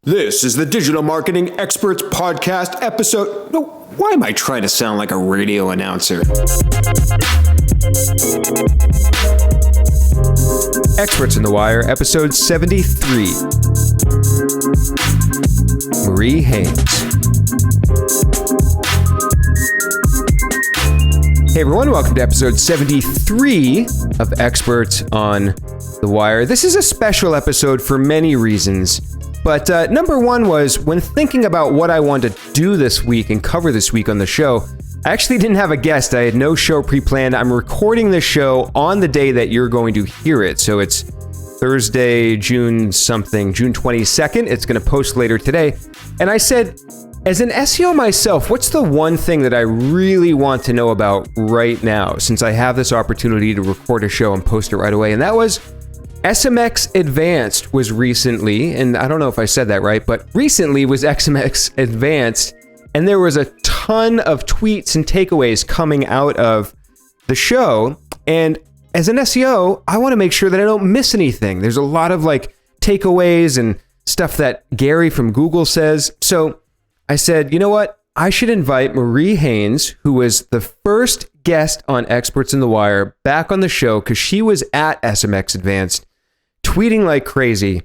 This is the Digital Marketing Experts Podcast episode. No, why am I trying to sound like a radio announcer? Experts in the Wire, episode 73. Marie Haynes. Hey everyone, welcome to episode 73 of Experts on the Wire. This is a special episode for many reasons. But number one was, when thinking about what I wanted to do this week and cover this week on the show, I actually didn't have a guest. I had no show pre-planned. I'm recording the show on the day that you're going to hear it. So it's Thursday, June 22nd. It's going to post later today. And I said, as an SEO myself, what's the one thing that I really want to know about right now, since I have this opportunity to record a show and post it right away? And that was SMX Advanced was recently, and I don't know if I said that right, but recently was SMX Advanced, and there was a ton of tweets and takeaways coming out of the show. And as an SEO, I want to make sure that I don't miss anything. There's a lot of takeaways and stuff that Gary from Google says. So I said, you know what? I should invite Marie Haynes, who was the first guest on Experts in the Wire, back on the show because she was at SMX Advanced, tweeting like crazy,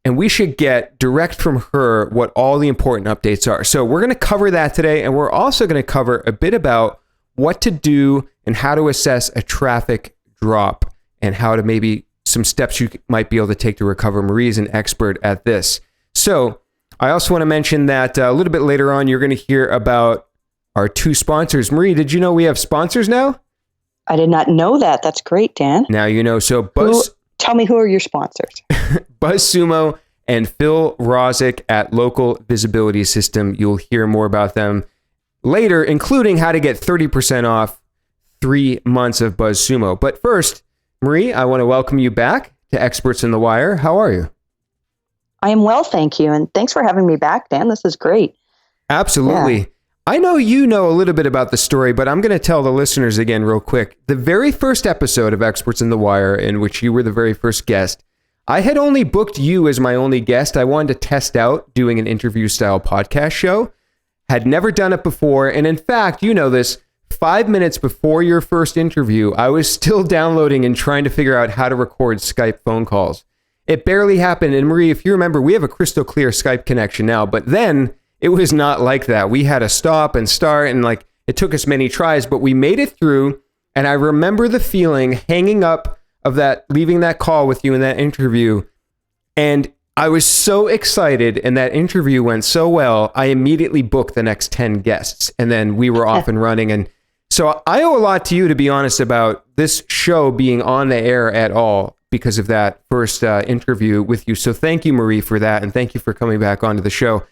and we should get direct from her what all the important updates are. So we're going to cover that today, and we're also going to cover a bit about what to do and how to assess a traffic drop and how to maybe some steps you might be able to take to recover. Marie's an expert at this. So I also want to mention that a little bit later on, you're going to hear about our two sponsors. Marie, did you know we have sponsors now? I did not know that. That's great, Dan. Now you know. So tell me, who are your sponsors? BuzzSumo and Phil Rozic at Local Visibility System. You'll hear more about them later, including how to get 30% off 3 months of BuzzSumo. But first, Marie, I want to welcome you back to Experts in the Wire. How are you? I am well, thank you. And thanks for having me back, Dan. This is great. Absolutely. Yeah. I know you know a little bit about the story, but I'm going to tell the listeners again real quick. The very first episode of Experts in the Wire, in which you were the very first guest, I had only booked you as my only guest. I wanted to test out doing an interview-style podcast show. Had never done it before. And in fact, you know this, 5 minutes before your first interview, I was still downloading and trying to figure out how to record Skype phone calls. It barely happened. And Marie, if you remember, we have a crystal clear Skype connection now, but then it was not like that. We had to stop and start, and it took us many tries, but we made it through. And I remember the feeling hanging up of that, leaving that call with you in that interview. And I was so excited, and that interview went so well, I immediately booked the next 10 guests, and then we were off and running. And so I owe a lot to you, to be honest, about this show being on the air at all because of that first interview with you. So thank you, Marie, for that. And thank you for coming back onto the show.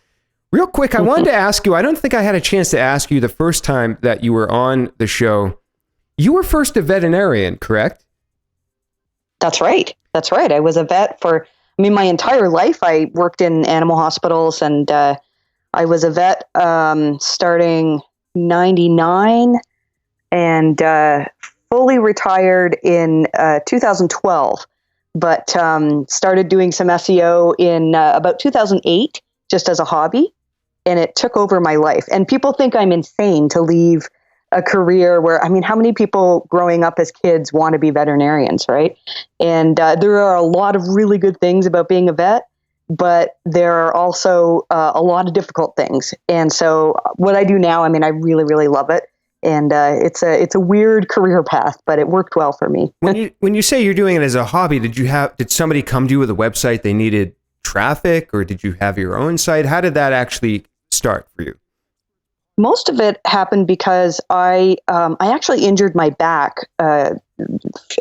Real quick, I wanted to ask you, I don't think I had a chance to ask you the first time that you were on the show. You were first a veterinarian, correct? That's right. That's right. I was a vet my entire life. I worked in animal hospitals, and I was a vet starting 99 and fully retired in 2012, but started doing some SEO in about 2008, just as a hobby. And it took over my life. And people think I'm insane to leave a career where, how many people growing up as kids want to be veterinarians, right? And there are a lot of really good things about being a vet, but there are also a lot of difficult things. And so what I do now, I really, really love it. And it's a weird career path, but it worked well for me. When you say you're doing it as a hobby, did somebody come to you with a website they needed traffic, or did you have your own site? How did that actually start for you? Most of it happened because I actually injured my back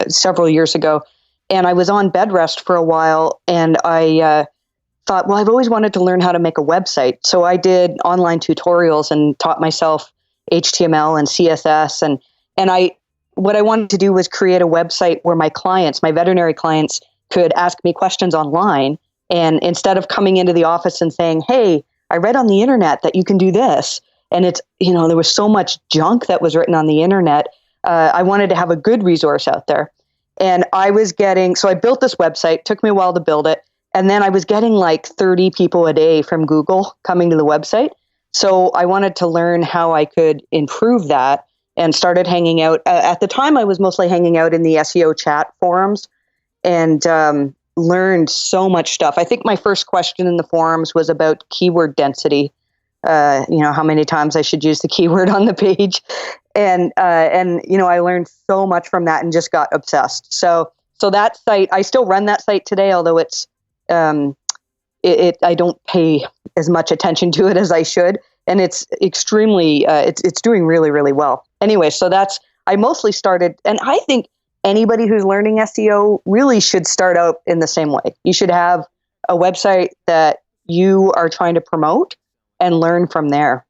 several years ago, and I was on bed rest for a while, and I thought, well, I've always wanted to learn how to make a website. So I did online tutorials and taught myself HTML and CSS, and what I wanted to do was create a website where my veterinary clients, could ask me questions online. And instead of coming into the office and saying, hey, I read on the internet that you can do this, and it's, there was so much junk that was written on the internet, I wanted to have a good resource out there. And so I built this website, took me a while to build it. And then I was getting like 30 people a day from Google coming to the website. So I wanted to learn how I could improve that and started hanging out. At the time, I was mostly hanging out in the SEO chat forums and learned so much stuff. I think my first question in the forums was about keyword density. How many times I should use the keyword on the page. And I learned so much from that and just got obsessed. So that site, I still run that site today, although it's, I don't pay as much attention to it as I should. And it's extremely, it's doing really, really well. Anyway, so I mostly started, and I think anybody who's learning SEO really should start out in the same way. You should have a website that you are trying to promote and learn from there.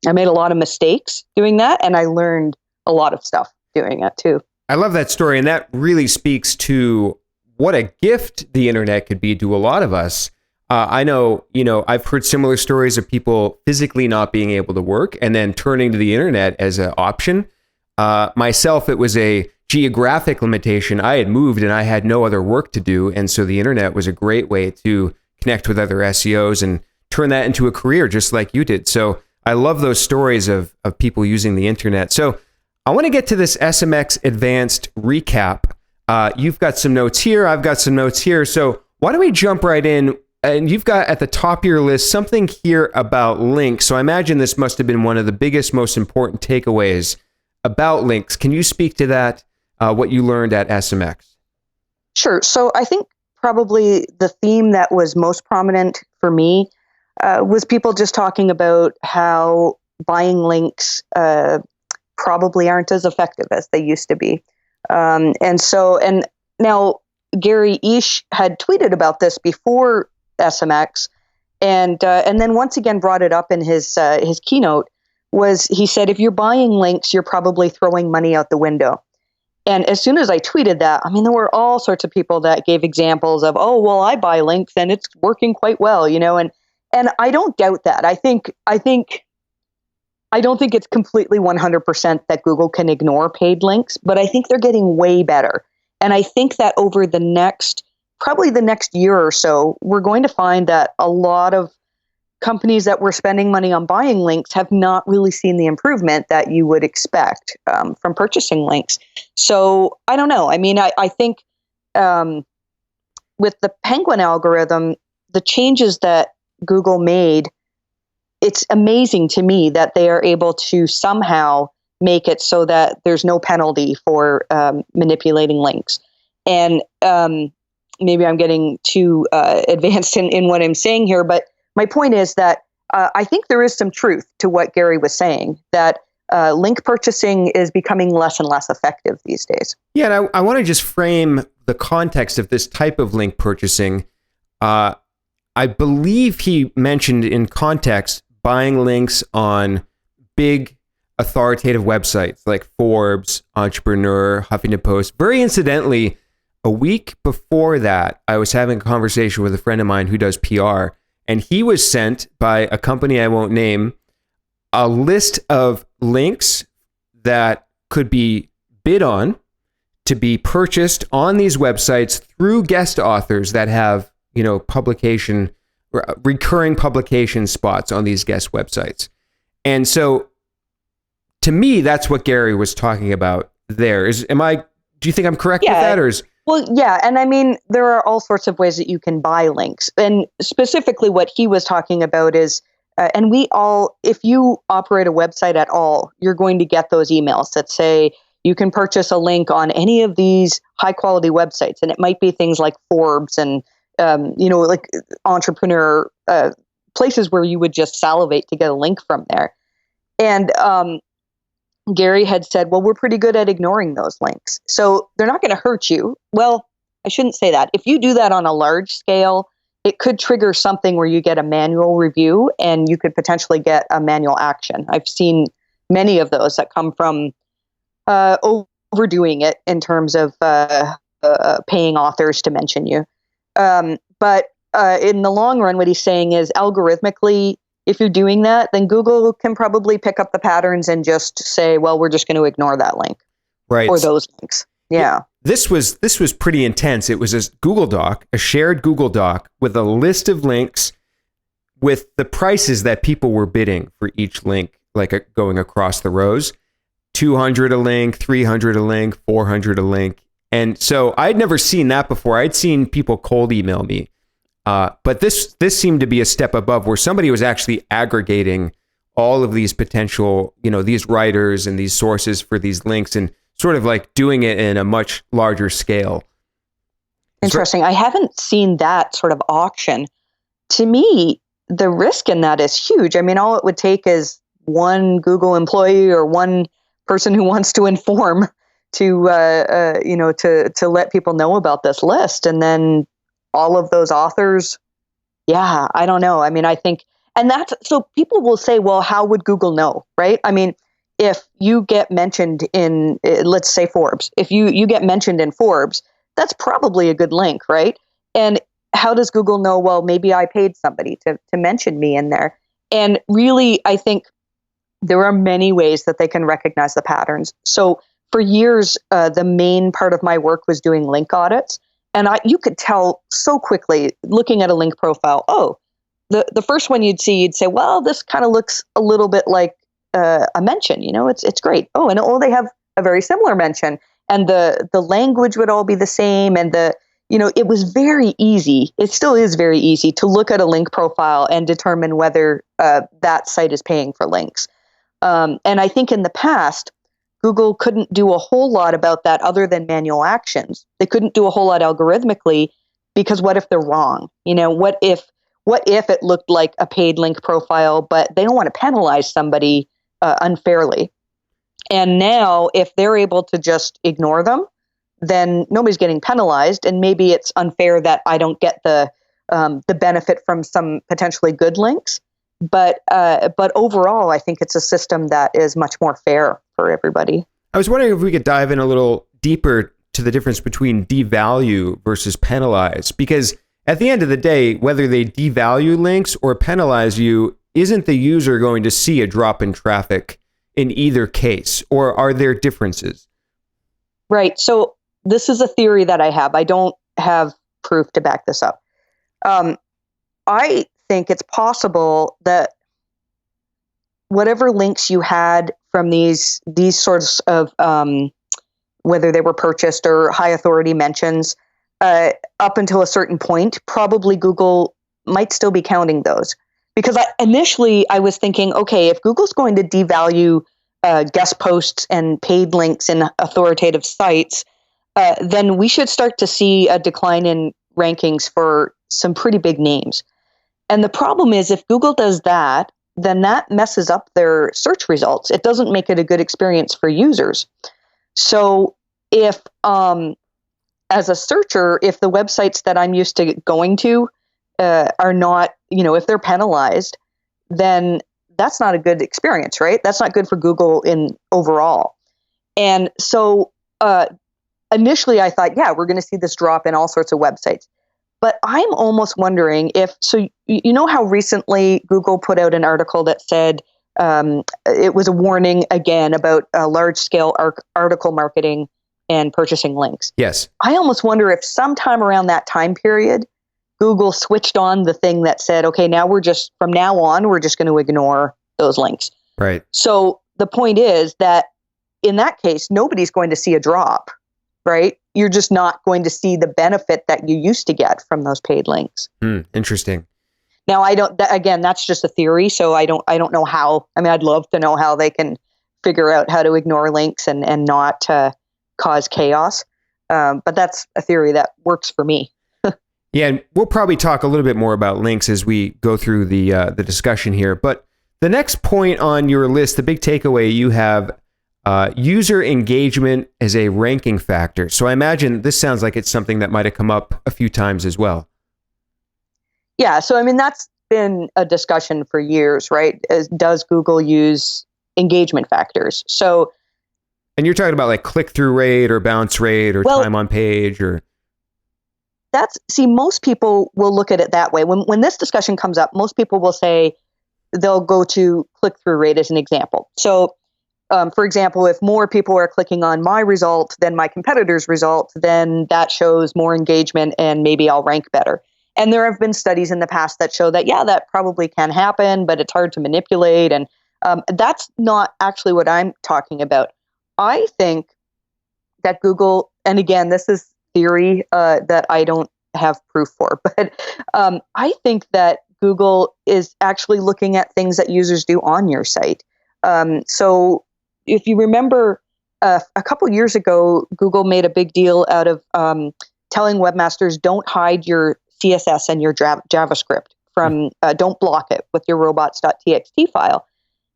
I made a lot of mistakes doing that, and I learned a lot of stuff doing it too. I love that story, and that really speaks to what a gift the internet could be to a lot of us. I know, I've heard similar stories of people physically not being able to work and then turning to the internet as an option. Myself, it was a geographic limitation. I had moved and I had no other work to do, and so the internet was a great way to connect with other SEOs and turn that into a career just like you did. So I love those stories of people using the internet. So I want to get to this SMX Advanced recap. You've got some notes here. I've got some notes here. So why don't we jump right in? And you've got at the top of your list something here about links. So I imagine this must have been one of the biggest, most important takeaways about links. Can you speak to that, what you learned at SMX? Sure. So I think probably the theme that was most prominent for me was people just talking about how buying links probably aren't as effective as they used to be. And now Gary Ish had tweeted about this before SMX, and then once again brought it up in his keynote. He said, if you're buying links, you're probably throwing money out the window. And as soon as I tweeted that, there were all sorts of people that gave examples of, oh, well, I buy links and it's working quite well, and I don't doubt that. I don't think it's completely 100% that Google can ignore paid links, but I think they're getting way better. And I think that over probably the next year or so, we're going to find that a lot of companies that were spending money on buying links have not really seen the improvement that you would expect from purchasing links. So I don't know. I think with the Penguin algorithm, the changes that Google made, it's amazing to me that they are able to somehow make it so that there's no penalty for manipulating links. And maybe I'm getting too advanced in what I'm saying here, but my point is that I think there is some truth to what Gary was saying, that link purchasing is becoming less and less effective these days. Yeah, and I want to just frame the context of this type of link purchasing. I believe he mentioned in context buying links on big authoritative websites like Forbes, Entrepreneur, Huffington Post. Very incidentally, a week before that, I was having a conversation with a friend of mine who does PR, and he was sent by a company I won't name a list of links that could be bid on to be purchased on these websites through guest authors that have, recurring publication spots on these guest websites. And so to me, that's what Gary was talking about there. Do you think I'm correct with that? Well, yeah. And there are all sorts of ways that you can buy links. And specifically what he was talking about is, if you operate a website at all, you're going to get those emails that say you can purchase a link on any of these high quality websites. And it might be things like Forbes and, like Entrepreneur, places where you would just salivate to get a link from there. And Gary had said, well, we're pretty good at ignoring those links. So they're not going to hurt you. Well, I shouldn't say that. If you do that on a large scale, it could trigger something where you get a manual review and you could potentially get a manual action. I've seen many of those that come from overdoing it in terms of paying authors to mention you. But in the long run, what he's saying is algorithmically, if you're doing that, then Google can probably pick up the patterns and just say, well, we're just going to ignore that link. Right. Or those links. Yeah. this was pretty intense. It was a Google Doc, a shared Google Doc with a list of links with the prices that people were bidding for each link, like going across the rows. 200 a link, 300 a link, 400 a link. And so I'd never seen that before. I'd seen people cold email me. But this seemed to be a step above, where somebody was actually aggregating all of these potential, these writers and these sources for these links, and sort of like doing it in a much larger scale. Interesting. I haven't seen that sort of auction. To me, the risk in that is huge. I mean, all it would take is one Google employee or one person who wants to inform to let people know about this list. And then all of those authors, yeah, I don't know. I mean, I think, and that's, so people will say, well, how would Google know, right? I mean, if you get mentioned in, let's say Forbes, if you get mentioned in Forbes, that's probably a good link, right? And how does Google know, well, maybe I paid somebody to mention me in there? And really, I think there are many ways that they can recognize the patterns. So for years, the main part of my work was doing link audits. And you could tell so quickly, looking at a link profile, oh, the first one you'd say, well, this kind of looks a little bit like a mention, it's great. Oh, and they have a very similar mention. And the language would all be the same. And it was very easy. It still is very easy to look at a link profile and determine whether that site is paying for links. And I think in the past, Google couldn't do a whole lot about that other than manual actions. They couldn't do a whole lot algorithmically, because what if they're wrong? What if it looked like a paid link profile, but they don't want to penalize somebody unfairly? And now, if they're able to just ignore them, then nobody's getting penalized, and maybe it's unfair that I don't get the benefit from some potentially good links. But overall, I think it's a system that is much more fair for everybody. I was wondering if we could dive in a little deeper to the difference between devalue versus penalize, because at the end of the day, whether they devalue links or penalize you, isn't the user going to see a drop in traffic in either case, or are there differences? Right. So this is a theory that I have. I don't have proof to back this up. I think it's possible that whatever links you had from these sorts of, whether they were purchased or high authority mentions, up until a certain point, probably Google might still be counting those. Because initially I was thinking, okay, if Google's going to devalue guest posts and paid links in authoritative sites, then we should start to see a decline in rankings for some pretty big names. And the problem is, if Google does that, then that messes up their search results. It doesn't make it a good experience for users. So if, as a searcher, if the websites that I'm used to going to are not, if they're penalized, then that's not a good experience, right? That's not good for Google in overall. And so initially I thought, yeah, we're going to see this drop in all sorts of websites. But I'm almost wondering if, so you know how recently Google put out an article that said it was a warning again about large-scale article marketing and purchasing links. Yes. I almost wonder if sometime around that time period, Google switched on the thing that said, okay, from now on, we're just going to ignore those links. Right. So the point is that in that case, nobody's going to see a drop, right? You're just not going to see the benefit that you used to get from those paid links. Interesting. Now, again, that's just a theory. So I don't know how. I mean, I'd love to know how they can figure out how to ignore links and not cause chaos. But that's a theory that works for me. Yeah, and we'll probably talk a little bit more about links as we go through the discussion here. But the next point on your list, the big takeaway, you have user engagement as a ranking factor. So I imagine this sounds like it's something that might have come up a few times as well. Yeah, so I mean, that's been a discussion for years, right? Does Google use engagement factors? So, and you're talking about like click-through rate or bounce rate or time on page or... most people will look at it that way. When this discussion comes up, most people will say they'll go to click-through rate as an example. So for example, if more people are clicking on my result than my competitor's result, then that shows more engagement and maybe I'll rank better. And there have been studies in the past that show that, yeah, that probably can happen, but it's hard to manipulate. And that's not actually what I'm talking about. I think that Google, and again, this is theory that I don't have proof for, but I think that Google is actually looking at things that users do on your site. So if you remember, a couple years ago, Google made a big deal out of telling webmasters, don't hide your CSS and your JavaScript from, don't block it with your robots.txt file.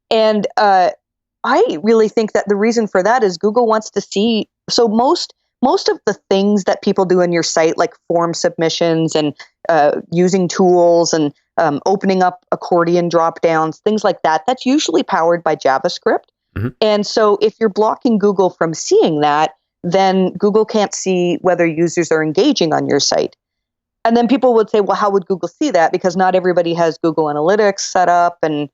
And I really think that the reason for that is Google wants to see, so most of the things that people do in your site, like form submissions and using tools and opening up accordion drop downs, things like that, that's usually powered by JavaScript. Mm-hmm. And so if you're blocking Google from seeing that, then Google can't see whether users are engaging on your site. And then people would say, well, how would Google see that? Because not everybody has Google Analytics set up. And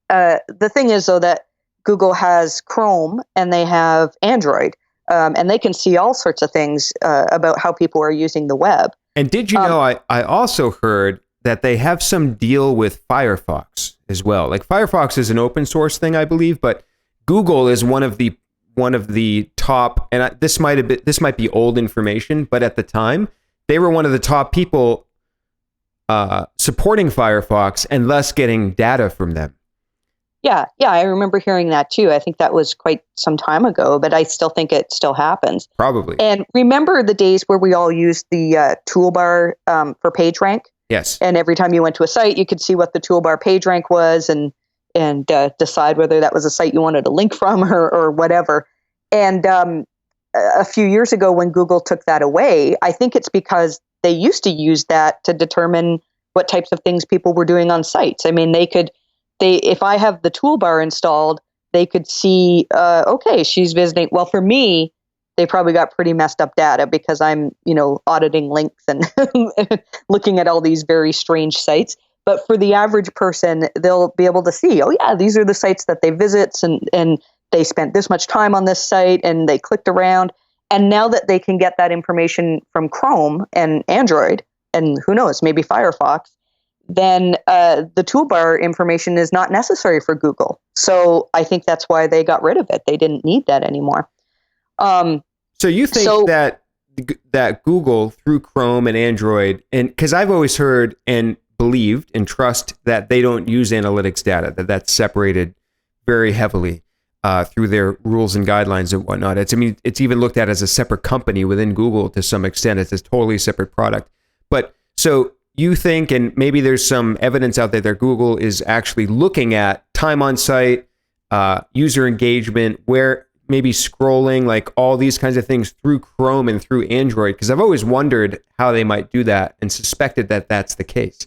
the thing is, though, that Google has Chrome and they have Android, and they can see all sorts of things about how people are using the web. And did you know, I also heard that they have some deal with Firefox as well. Like Firefox is an open source thing, I believe, but Google is one of the top, and this might be old information, but at the time, they were one of the top people supporting Firefox and thus getting data from them. Yeah, I remember hearing that too. I think that was quite some time ago, but I still think it still happens. Probably. And remember the days where we all used the toolbar for PageRank? Yes. And every time you went to a site, you could see what the toolbar PageRank was and decide whether that was a site you wanted to link from or whatever. And a few years ago when Google took that away, I think it's because they used to use that to determine what types of things people were doing on sites. I mean, if I have the toolbar installed, they could see, okay, she's visiting. Well, for me, they probably got pretty messed up data because I'm, auditing links and looking at all these very strange sites. But for the average person, they'll be able to see, oh yeah, these are the sites that they visit and they spent this much time on this site and they clicked around. And now that they can get that information from Chrome and Android, and who knows, maybe Firefox, then the toolbar information is not necessary for Google. So I think that's why they got rid of it. They didn't need that anymore. So you think that Google through Chrome and Android, and because I've always heard and believed and trust that they don't use analytics data, that's separated very heavily through their rules and guidelines and whatnot. It's even looked at as a separate company within Google to some extent. It's a totally separate product. But so you think, and maybe there's some evidence out there that Google is actually looking at time on site, user engagement, where maybe scrolling, like all these kinds of things through Chrome and through Android, because I've always wondered how they might do that and suspected that that's the case.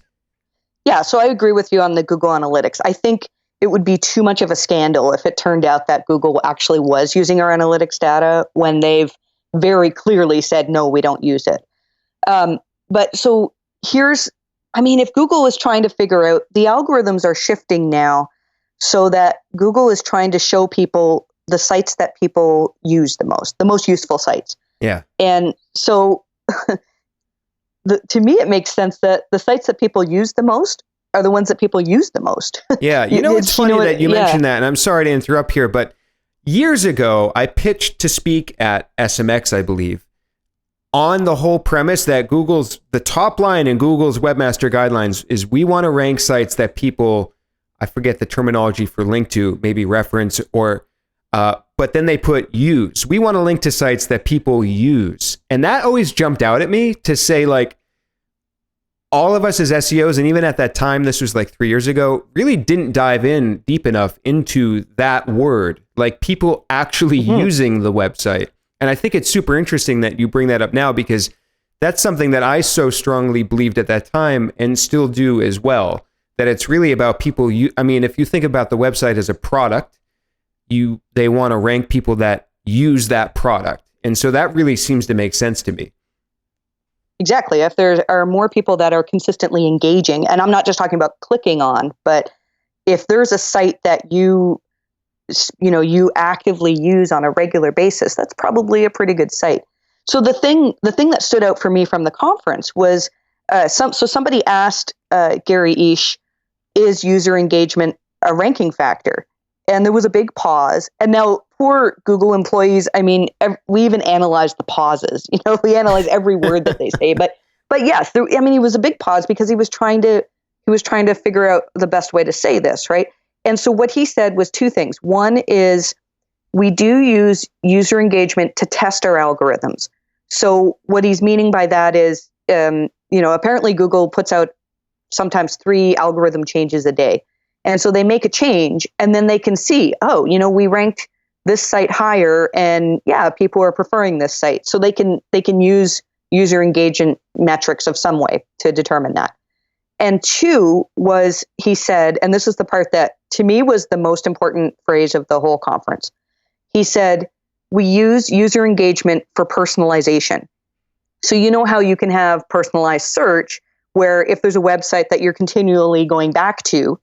Yeah, so I agree with you on the Google Analytics. I think it would be too much of a scandal if it turned out that Google actually was using our analytics data when they've very clearly said, no, we don't use it. But so if Google is trying to figure out, the algorithms are shifting now so that Google is trying to show people the sites that people use the most useful sites. Yeah. And so to me, it makes sense that the sites that people use the most are the ones that people use the most. Yeah. It's funny that you mentioned that, and I'm sorry to interrupt here, but years ago, I pitched to speak at SMX, I believe, on the whole premise that the top line in Google's webmaster guidelines is we want to rank sites that people, I forget the terminology for link to, maybe reference but then they put use. We want to link to sites that people use. And that always jumped out at me to say, like, all of us as SEOs, and even at that time, this was like 3 years ago, really didn't dive in deep enough into that word, like people actually using the website. And I think it's super interesting that you bring that up now, because that's something that I so strongly believed at that time and still do as well, that it's really about people. If you think about the website as a product, they want to rank people that use that product. And so that really seems to make sense to me. Exactly. If there are more people that are consistently engaging, and I'm not just talking about clicking on, but if there's a site that you actively use on a regular basis, that's probably a pretty good site. So the thing that stood out for me from the conference was somebody asked Gary Ish, is user engagement a ranking factor? And there was a big pause. And now, poor Google employees, I mean, we even analyzed the pauses. We analyze every word that they say. But yes, it was a big pause because he was trying to figure out the best way to say this, right? And so what he said was two things. One is we do use user engagement to test our algorithms. So what he's meaning by that is, apparently Google puts out sometimes 3 algorithm changes a day. And so they make a change and then they can see, we ranked this site higher and people are preferring this site. So they can use user engagement metrics of some way to determine that. And 2 was, he said, and this is the part that to me was the most important phrase of the whole conference. He said, we use user engagement for personalization. So you know how you can have personalized search where if there's a website that you're continually going back to,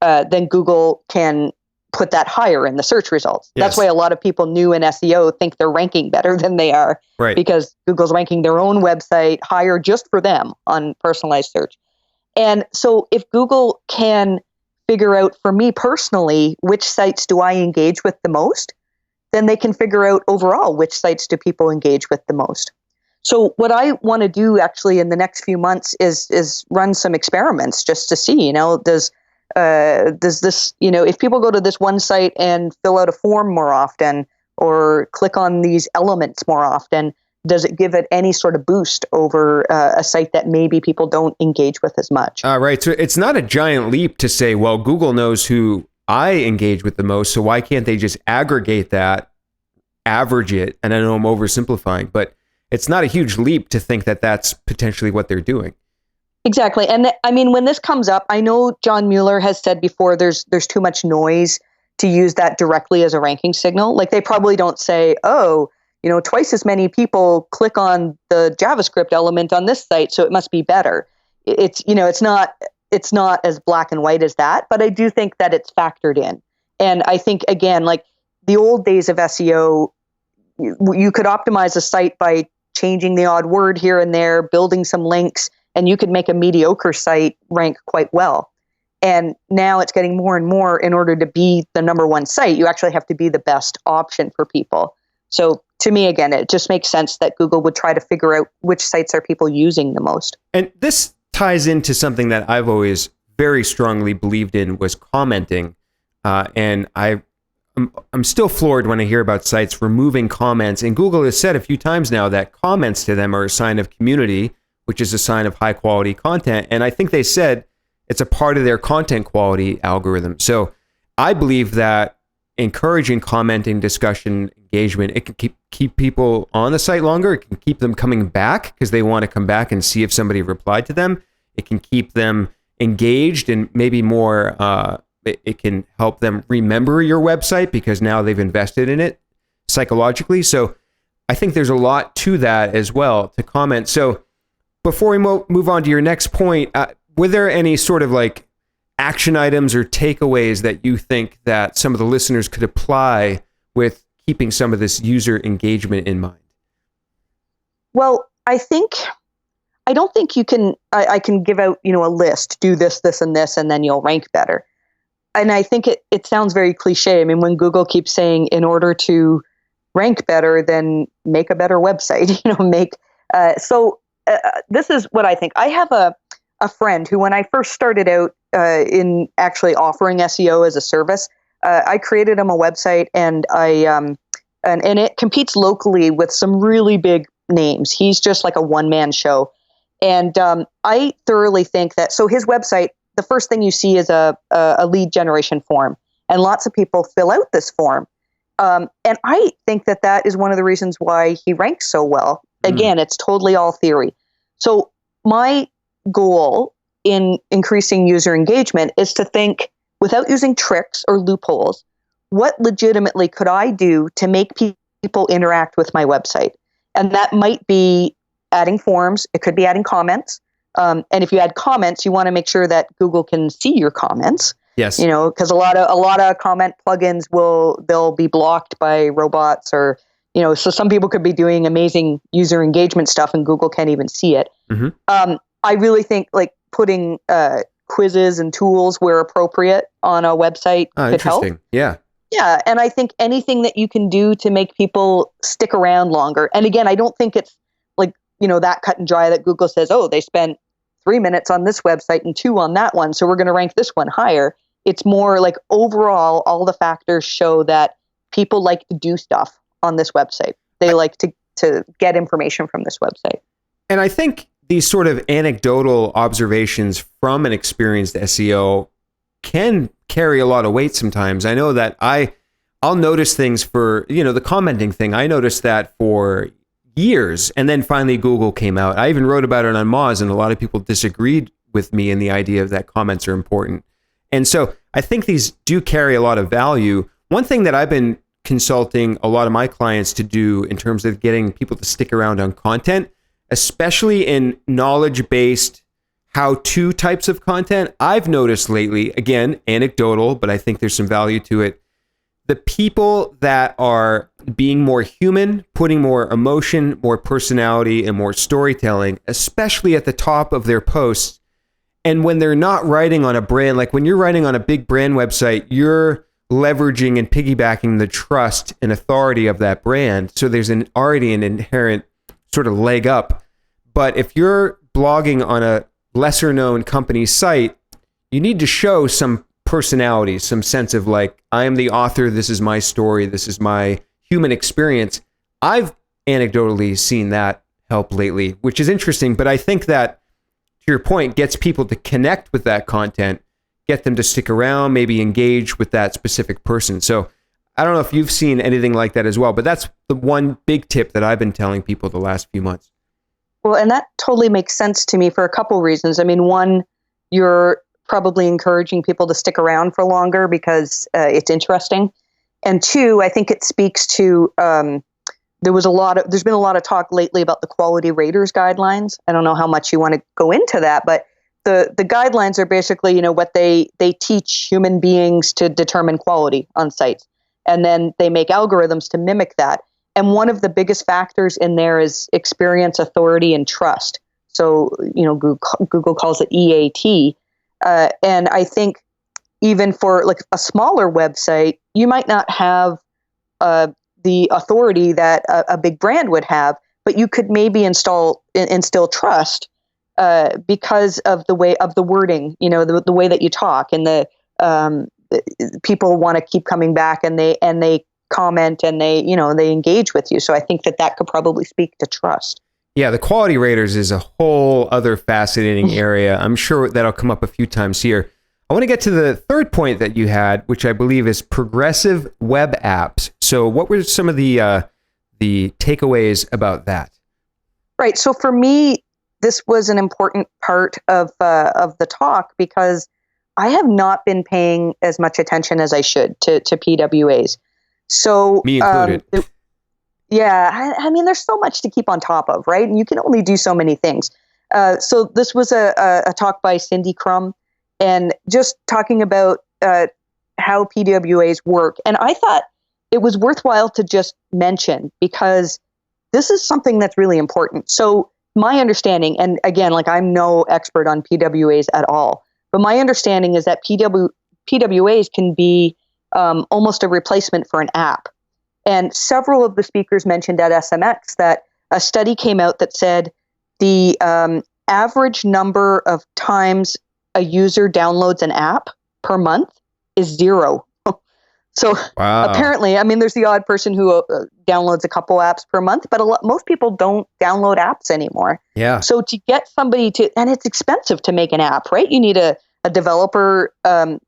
then Google can put that higher in the search results. Yes. That's why a lot of people new in SEO think they're ranking better than they are, right? Because Google's ranking their own website higher just for them on personalized search. And so if Google can figure out for me personally, which sites do I engage with the most, then they can figure out overall which sites do people engage with the most. So what I want to do actually in the next few months is run some experiments just to see, does this, if people go to this one site and fill out a form more often or click on these elements more often, does it give it any sort of boost over a site that maybe people don't engage with as much? Right. So it's not a giant leap to say, well, Google knows who I engage with the most, so why can't they just aggregate that, average it? And I know I'm oversimplifying, but it's not a huge leap to think that that's potentially what they're doing. Exactly. And when this comes up, I know John Mueller has said before there's too much noise to use that directly as a ranking signal. Like they probably don't say, twice as many people click on the JavaScript element on this site, so it must be better. It's not as black and white as that, but I do think that it's factored in. And I think, again, like the old days of SEO, you could optimize a site by changing the odd word here and there, building some links, and you could make a mediocre site rank quite well. And now it's getting more and more, in order to be the number one site, you actually have to be the best option for people. So to me, again, it just makes sense that Google would try to figure out which sites are people using the most. And this ties into something that I've always very strongly believed in, was commenting. And I'm still floored when I hear about sites removing comments. And Google has said a few times now that comments to them are a sign of community, which is a sign of high quality content. And I think they said it's a part of their content quality algorithm. So I believe that encouraging commenting, discussion, engagement, it can keep people on the site longer. It can keep them coming back because they want to come back and see if somebody replied to them. It can keep them engaged and maybe more, it can help them remember your website because now they've invested in it psychologically. So I think there's a lot to that as well, to comment. So before we move on to your next point, were there any sort of like action items or takeaways that you think that some of the listeners could apply with keeping some of this user engagement in mind? Well, I don't think you can, I can give out, a list, do this, this, and this, and then you'll rank better. And I think it sounds very cliche. I mean, when Google keeps saying, in order to rank better, then make a better website, this is what I think. I have a friend who, when I first started out in actually offering SEO as a service, I created him a website, and and it competes locally with some really big names. He's just like a one-man show. And I thoroughly think that, so his website, the first thing you see is a lead generation form, and lots of people fill out this form. And I think that is one of the reasons why he ranks so well. Again, it's totally all theory. So my goal in increasing user engagement is to think, without using tricks or loopholes, what legitimately could I do to make people interact with my website? And that might be adding forms. It could be adding comments. And if you add comments, you want to make sure that Google can see your comments. Yes. Because a lot of comment plugins they'll be blocked by robots, or so some people could be doing amazing user engagement stuff and Google can't even see it. Mm-hmm. I really think like putting quizzes and tools where appropriate on a website could help. Interesting. Yeah. Yeah, and I think anything that you can do to make people stick around longer. And again, I don't think it's like, that cut and dry that Google says, oh, they spent 3 minutes on this website and 2 on that one, so we're going to rank this one higher. It's more like overall, all the factors show that people like to do stuff on this website. They like to get information from this website. And I think these sort of anecdotal observations from an experienced SEO can carry a lot of weight sometimes. I know that I'll notice things for, the commenting thing. I noticed that for years, and then finally Google came out. I even wrote about it on Moz, and a lot of people disagreed with me in the idea that comments are important. And so I think these do carry a lot of value. One thing that I've been consulting a lot of my clients to do in terms of getting people to stick around on content, especially in knowledge-based how-to types of content, I've noticed lately, again, anecdotal, but I think there's some value to it, the people that are being more human, putting more emotion, more personality, and more storytelling, especially at the top of their posts. And when they're not writing on a brand, like when you're writing on a big brand website, you're leveraging and piggybacking the trust and authority of that brand. So there's already an inherent sort of leg up. But if you're blogging on a lesser known company site, you need to show some personality, some sense of like, I am the author, this is my story, this is my human experience. I've anecdotally seen that help lately, which is interesting, but I think that, to your point, gets people to connect with that content, get them to stick around, maybe engage with that specific person. So I don't know if you've seen anything like that as well, but that's the one big tip that I've been telling people the last few months. Well, and that totally makes sense to me for a couple reasons. I mean, one, you're probably encouraging people to stick around for longer because it's interesting. And two, I think it speaks to, there's been a lot of talk lately about the quality raters guidelines. I don't know how much you want to go into that, but the guidelines are basically, what they teach human beings to determine quality on sites. And then they make algorithms to mimic that. And one of the biggest factors in there is experience, authority, and trust. So, Google calls it EAT. And I think even for like a smaller website, you might not have the authority that a big brand would have, but you could maybe instill trust because of the way of the wording, the way that you talk, and the people want to keep coming back, and they comment, and they engage with you. So I think that could probably speak to trust. Yeah, the quality raters is a whole other fascinating area. I'm sure that'll come up a few times here. I want to get to the third point that you had, which I believe is progressive web apps. So what were some of the takeaways about that? Right. So for me, this was an important part of the talk because I have not been paying as much attention as I should to PWAs. So me included. Yeah, I mean, there's so much to keep on top of, right? And you can only do so many things. So this was a talk by Cindy Crum, and just talking about how PWAs work. And I thought it was worthwhile to just mention because this is something that's really important. So my understanding, and again, like I'm no expert on PWAs at all, but my understanding is that PWAs can be almost a replacement for an app. And several of the speakers mentioned at SMX that a study came out that said the average number of times a user downloads an app per month is 0. So wow. Apparently, I mean, there's the odd person who downloads a couple apps per month, but most people don't download apps anymore. Yeah. So to get somebody and it's expensive to make an app, right? You need a developer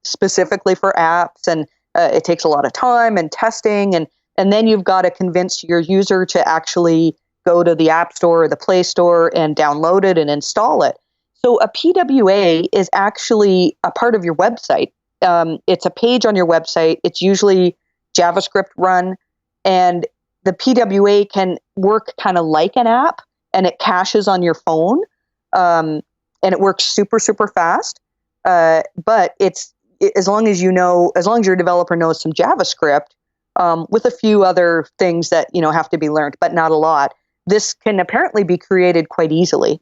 specifically for apps, and it takes a lot of time and testing, and then you've got to convince your user to actually go to the App Store or the Play Store and download it and install it. So a PWA is actually a part of your website. It's a page on your website. It's usually JavaScript run, and the PWA can work kind of like an app, and it caches on your phone, and it works super, super fast. But as long as your developer knows some JavaScript, with a few other things that, have to be learned, but not a lot, this can apparently be created quite easily.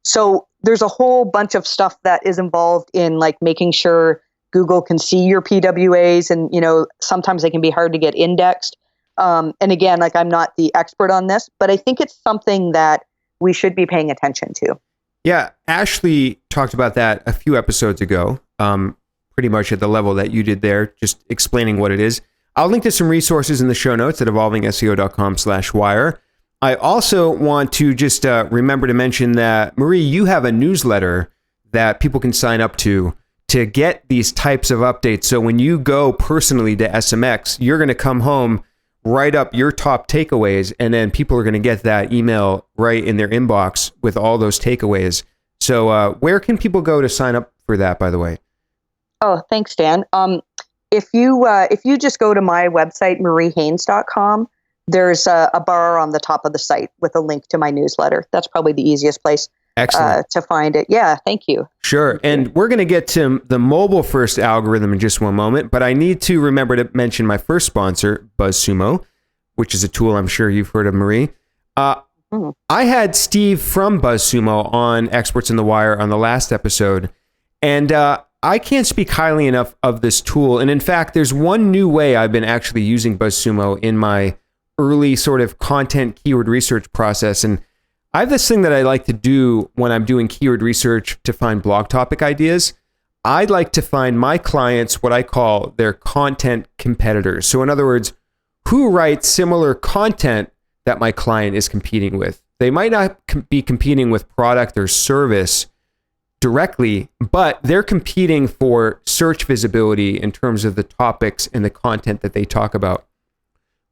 So there's a whole bunch of stuff that is involved in like making sure Google can see your PWAs, and, sometimes they can be hard to get indexed. And again, like, I'm not the expert on this, but I think it's something that we should be paying attention to. Yeah, Ashley talked about that a few episodes ago, pretty much at the level that you did there, just explaining what it is. I'll link to some resources in the show notes at evolvingseo.com/wire. I also want to just remember to mention that, Marie, you have a newsletter that people can sign up to get these types of updates. So when you go personally to SMX, you're going to come home, write up your top takeaways, and then people are going to get that email right in their inbox with all those takeaways. So where can people go to sign up for that, by the way? Oh, thanks, Dan. If you just go to my website, mariehaynes.com, there's a bar on the top of the site with a link to my newsletter. That's probably the easiest place to find it. Yeah, thank you. Sure. And we're going to get to the mobile first algorithm in just one moment, but I need to remember to mention my first sponsor, BuzzSumo, which is a tool I'm sure you've heard of, Marie. I had Steve from BuzzSumo on Experts in the Wire on the last episode, and I can't speak highly enough of this tool. And in fact, there's one new way I've been actually using BuzzSumo in my early sort of content keyword research process. And I have this thing that I like to do when I'm doing keyword research to find blog topic ideas. I'd like to find my clients what I call their content competitors. So in other words, who writes similar content that my client is competing with? They might not be competing with product or service directly, but they're competing for search visibility in terms of the topics and the content that they talk about.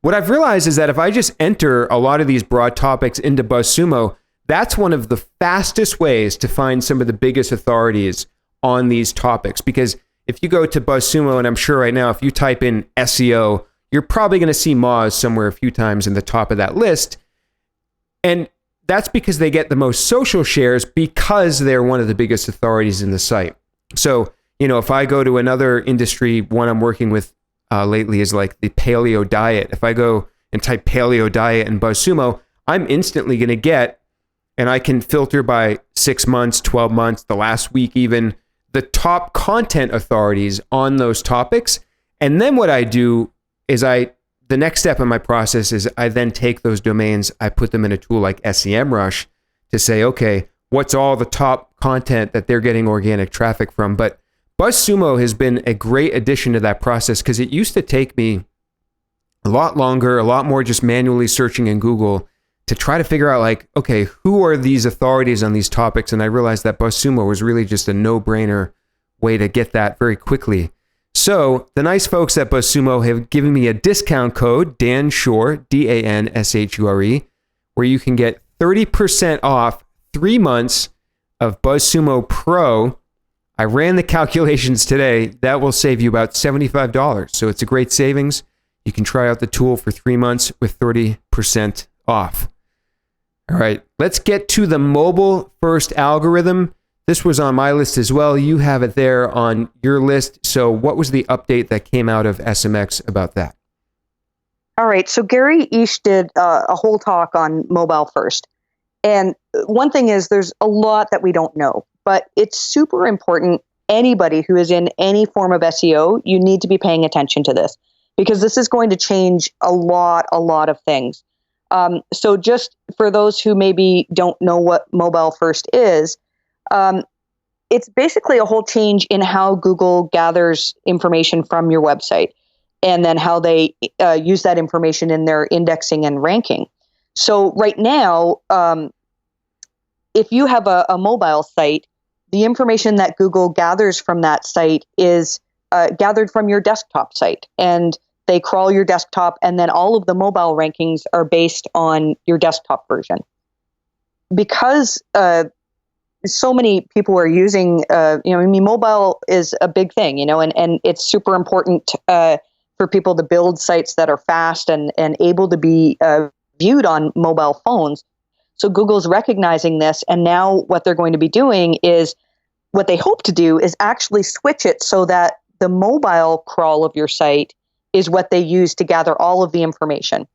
What I've realized is that if I just enter a lot of these broad topics into BuzzSumo, that's one of the fastest ways to find some of the biggest authorities on these topics. Because if you go to BuzzSumo, and I'm sure right now, if you type in SEO, you're probably going to see Moz somewhere a few times in the top of that list. And that's because they get the most social shares because they're one of the biggest authorities in the site. So, if I go to another industry, one I'm working with lately is like the paleo diet. If I go and type paleo diet in BuzzSumo, I'm instantly going to get, and I can filter by 6 months, 12 months, the last week even, the top content authorities on those topics. And then what I do is the next step in my process is I then take those domains, I put them in a tool like SEMrush to say, okay, what's all the top content that they're getting organic traffic from? But BuzzSumo has been a great addition to that process because it used to take me a lot longer, a lot more just manually searching in Google to try to figure out like, okay, who are these authorities on these topics? And I realized that BuzzSumo was really just a no-brainer way to get that very quickly. So the nice folks at BuzzSumo have given me a discount code, Dan Shore, DANSHURE, where you can get 30% off 3 months of BuzzSumo Pro. I ran the calculations today. That will save you about $75. So it's a great savings. You can try out the tool for 3 months with 30% off. All right, let's get to the mobile first algorithm. This was on my list as well. You have it there on your list. So what was the update that came out of SMX about that? All right. So Gary Ish did a whole talk on mobile first. And one thing is there's a lot that we don't know, but it's super important. Anybody who is in any form of SEO, you need to be paying attention to this because this is going to change a lot of things. So just for those who maybe don't know what mobile first is, it's basically a whole change in how Google gathers information from your website and then how they use that information in their indexing and ranking. So right now, if you have a mobile site, the information that Google gathers from that site is gathered from your desktop site. And they crawl your desktop, and then all of the mobile rankings are based on your desktop version. Because so many people are using, mobile is a big thing, and it's super important for people to build sites that are fast and able to be viewed on mobile phones. So Google's recognizing this, and now what they're going to be doing is, what they hope to do is actually switch it so that the mobile crawl of your site is what they use to gather all of the information.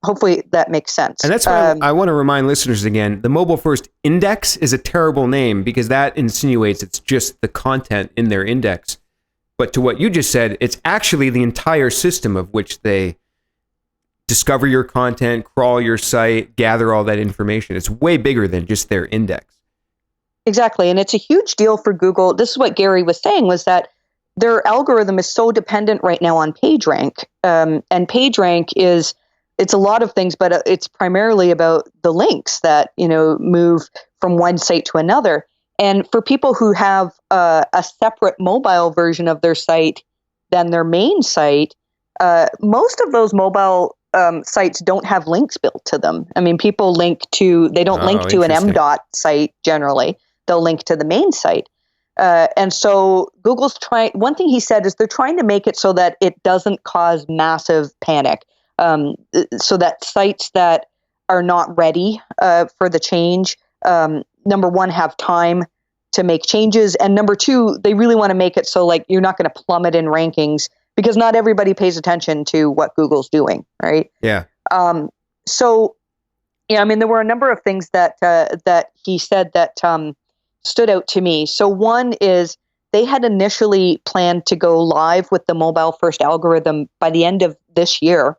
Hopefully that makes sense. And that's why I want to remind listeners again, the mobile first index is a terrible name because that insinuates it's just the content in their index. But to what you just said, it's actually the entire system of which they discover your content, crawl your site, gather all that information. It's way bigger than just their index. Exactly. And it's a huge deal for Google. This is what Gary was saying, was that their algorithm is so dependent right now on PageRank. And PageRank it's a lot of things, but it's primarily about the links that, move from one site to another. And for people who have a separate mobile version of their site than their main site, most of those mobile sites don't have links built to them. I mean, people link to an MDOT site generally. They'll link to the main site. And so Google's one thing he said is they're trying to make it so that it doesn't cause massive panic. So that sites that are not ready for the change, number one, have time to make changes. And number two, they really want to make it so like you're not going to plummet in rankings because not everybody pays attention to what Google's doing, right? Yeah. So, yeah, I mean, there were a number of things that he said that stood out to me. So one is they had initially planned to go live with the mobile first algorithm by the end of this year.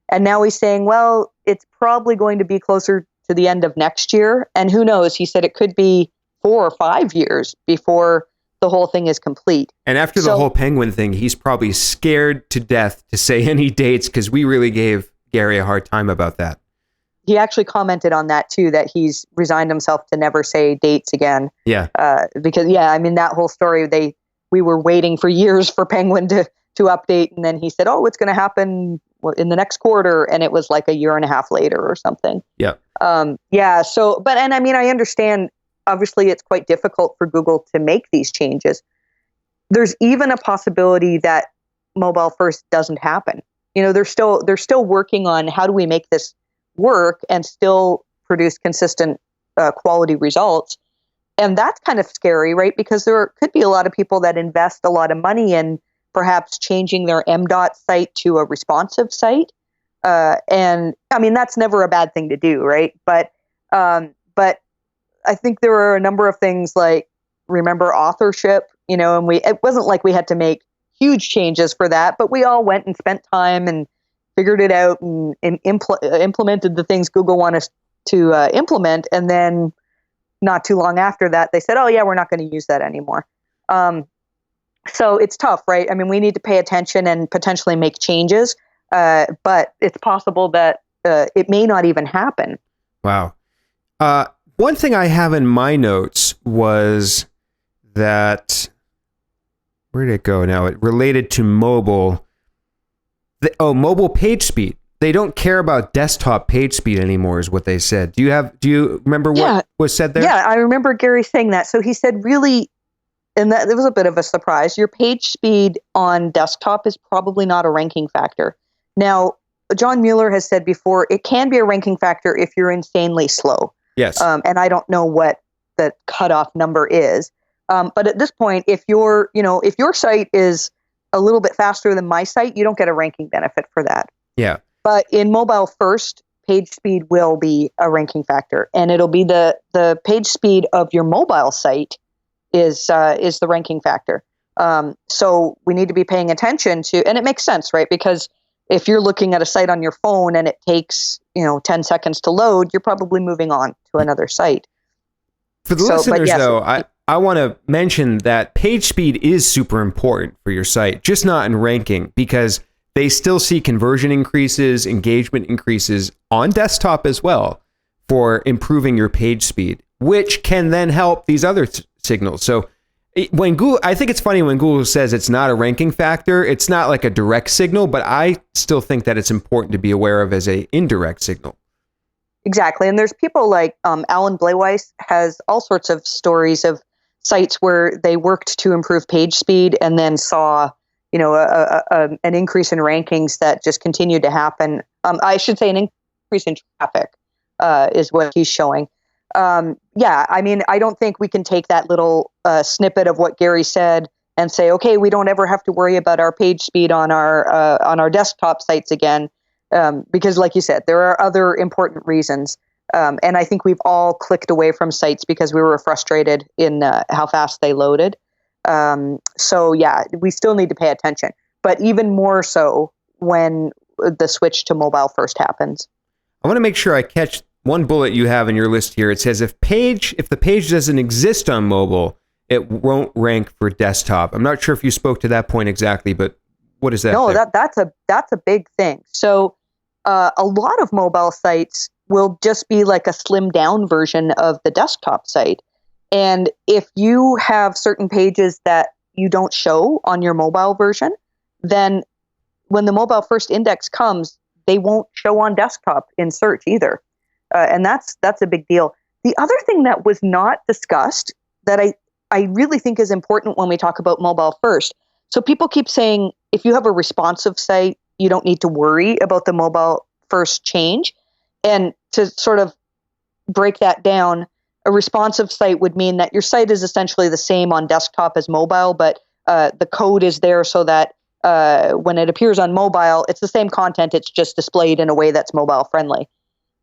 And now he's saying, well, it's probably going to be closer to the end of next year. And who knows? He said it could be 4 or 5 years before the whole thing is complete. And after the whole penguin thing, he's probably scared to death to say any dates because we really gave Gary a hard time about that. He actually commented on that too, that he's resigned himself to never say dates again. Yeah. Because I mean, that whole story, we were waiting for years for Penguin to update. And then he said, oh, it's going to happen in the next quarter. And it was like a year and a half later or something. Yeah. So, and I mean, I understand, obviously it's quite difficult for Google to make these changes. There's even a possibility that mobile first doesn't happen. They're still working on how do we make this work and still produce consistent quality results. And that's kind of scary, right? Because there could be a lot of people that invest a lot of money in perhaps changing their MDOT site to a responsive site. And I mean, that's never a bad thing to do, right? But I think there are a number of things like, remember authorship, and it wasn't like we had to make huge changes for that, but we all went and spent time and figured it out and implemented the things Google wanted us to implement. And then not too long after that, they said, oh yeah, we're not going to use that anymore. So it's tough, right? I mean, we need to pay attention and potentially make changes, but it's possible that it may not even happen. Wow. One thing I have in my notes was that, where did it go now? It related to mobile. Mobile page speed. They don't care about desktop page speed anymore, is what they said. Do you remember what was said there? Yeah, I remember Gary saying that. So he said, really, and that was a bit of a surprise, your page speed on desktop is probably not a ranking factor. Now, John Mueller has said before, it can be a ranking factor if you're insanely slow. Yes. And I don't know what the cutoff number is. But at this point, if your site is a little bit faster than my site, you don't get a ranking benefit for that. Yeah. But in mobile first, page speed will be a ranking factor, and it'll be the page speed of your mobile site is the ranking factor. So we need to be paying attention to, and it makes sense, right? Because if you're looking at a site on your phone and it takes 10 seconds to load, you're probably moving on to another site. For the listeners, though, I want to mention that page speed is super important for your site, just not in ranking, because they still see conversion increases, engagement increases on desktop as well for improving your page speed, which can then help these other signals. So when Google, I think it's funny when Google says it's not a ranking factor, it's not like a direct signal, but I still think that it's important to be aware of as a indirect signal. Exactly. And there's people like Alan Blaywice has all sorts of stories of sites where they worked to improve page speed and then saw, an increase in rankings that just continued to happen. I should say an increase in traffic is what he's showing. I mean, I don't think we can take that little snippet of what Gary said and say, okay, we don't ever have to worry about our page speed on our desktop sites again, because, like you said, there are other important reasons. And I think we've all clicked away from sites because we were frustrated in how fast they loaded. So yeah, we still need to pay attention, but even more so when the switch to mobile first happens. I want to make sure I catch one bullet you have in your list here. It says if the page doesn't exist on mobile, it won't rank for desktop. I'm not sure if you spoke to that point exactly, but what is that? No, that's a big thing. So a lot of mobile sites will just be like a slimmed down version of the desktop site. And if you have certain pages that you don't show on your mobile version, then when the mobile first index comes, they won't show on desktop in search either. And that's a big deal. The other thing that was not discussed that I really think is important when we talk about mobile first. So people keep saying, if you have a responsive site, you don't need to worry about the mobile first change. And to sort of break that down, a responsive site would mean that your site is essentially the same on desktop as mobile, but the code is there so that when it appears on mobile, it's the same content, it's just displayed in a way that's mobile friendly.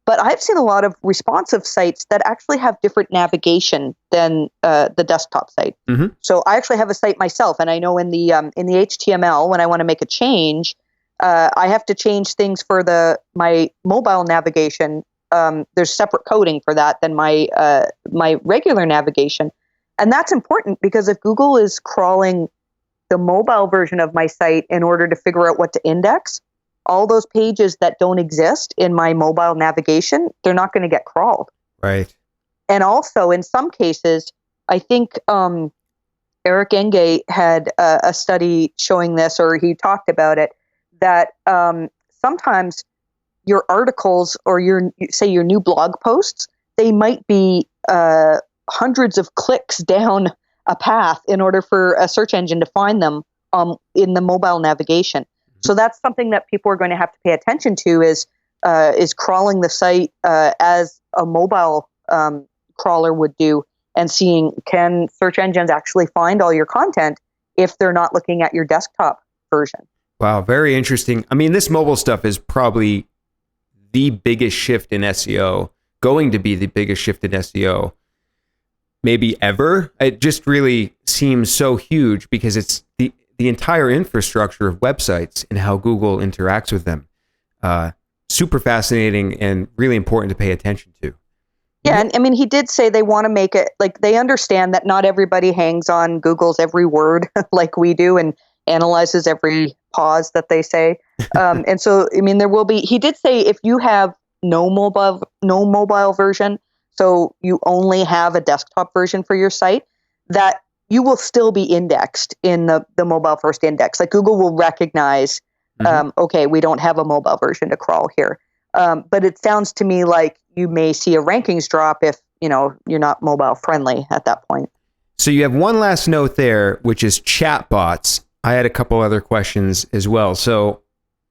But I've seen a lot of responsive sites that actually have different navigation than the desktop site. Mm-hmm. So I actually have a site myself, and I know in the HTML, when I want to make a change, I have to change things for my mobile navigation. There's separate coding for that than my regular navigation. And that's important because if Google is crawling the mobile version of my site in order to figure out what to index, all those pages that don't exist in my mobile navigation, they're not going to get crawled. Right. And also, in some cases, I think Eric Enge had a study showing this, or he talked about it, that sometimes your articles or your new blog posts, they might be hundreds of clicks down a path in order for a search engine to find them in the mobile navigation. So that's something that people are going to have to pay attention to is crawling the site as a mobile crawler would do, and seeing, can search engines actually find all your content if they're not looking at your desktop version. Wow, very interesting. I mean, this mobile stuff is probably the biggest shift in SEO, going to be the biggest shift in SEO maybe ever. It just really seems so huge because it's the entire infrastructure of websites and how Google interacts with them. Super fascinating and really important to pay attention to. Yeah, and I mean, he did say they want to make it, like, they understand that not everybody hangs on Google's every word like we do and analyzes every pause that they say. And so, I mean, he did say if you have no mobile version, so you only have a desktop version for your site, that you will still be indexed in the mobile first index. Like, Google will recognize, okay, we don't have a mobile version to crawl here. But it sounds to me like you may see a rankings drop if, you're not mobile friendly at that point. So you have one last note there, which is chatbots. I had a couple other questions as well. So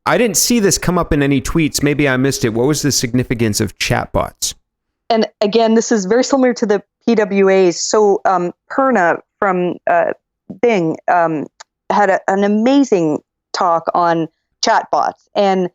I didn't see this come up in any tweets. Maybe I missed it. What was the significance of chatbots? And again, this is very similar to the PWAs. So Perna from Bing had an amazing talk on chatbots. And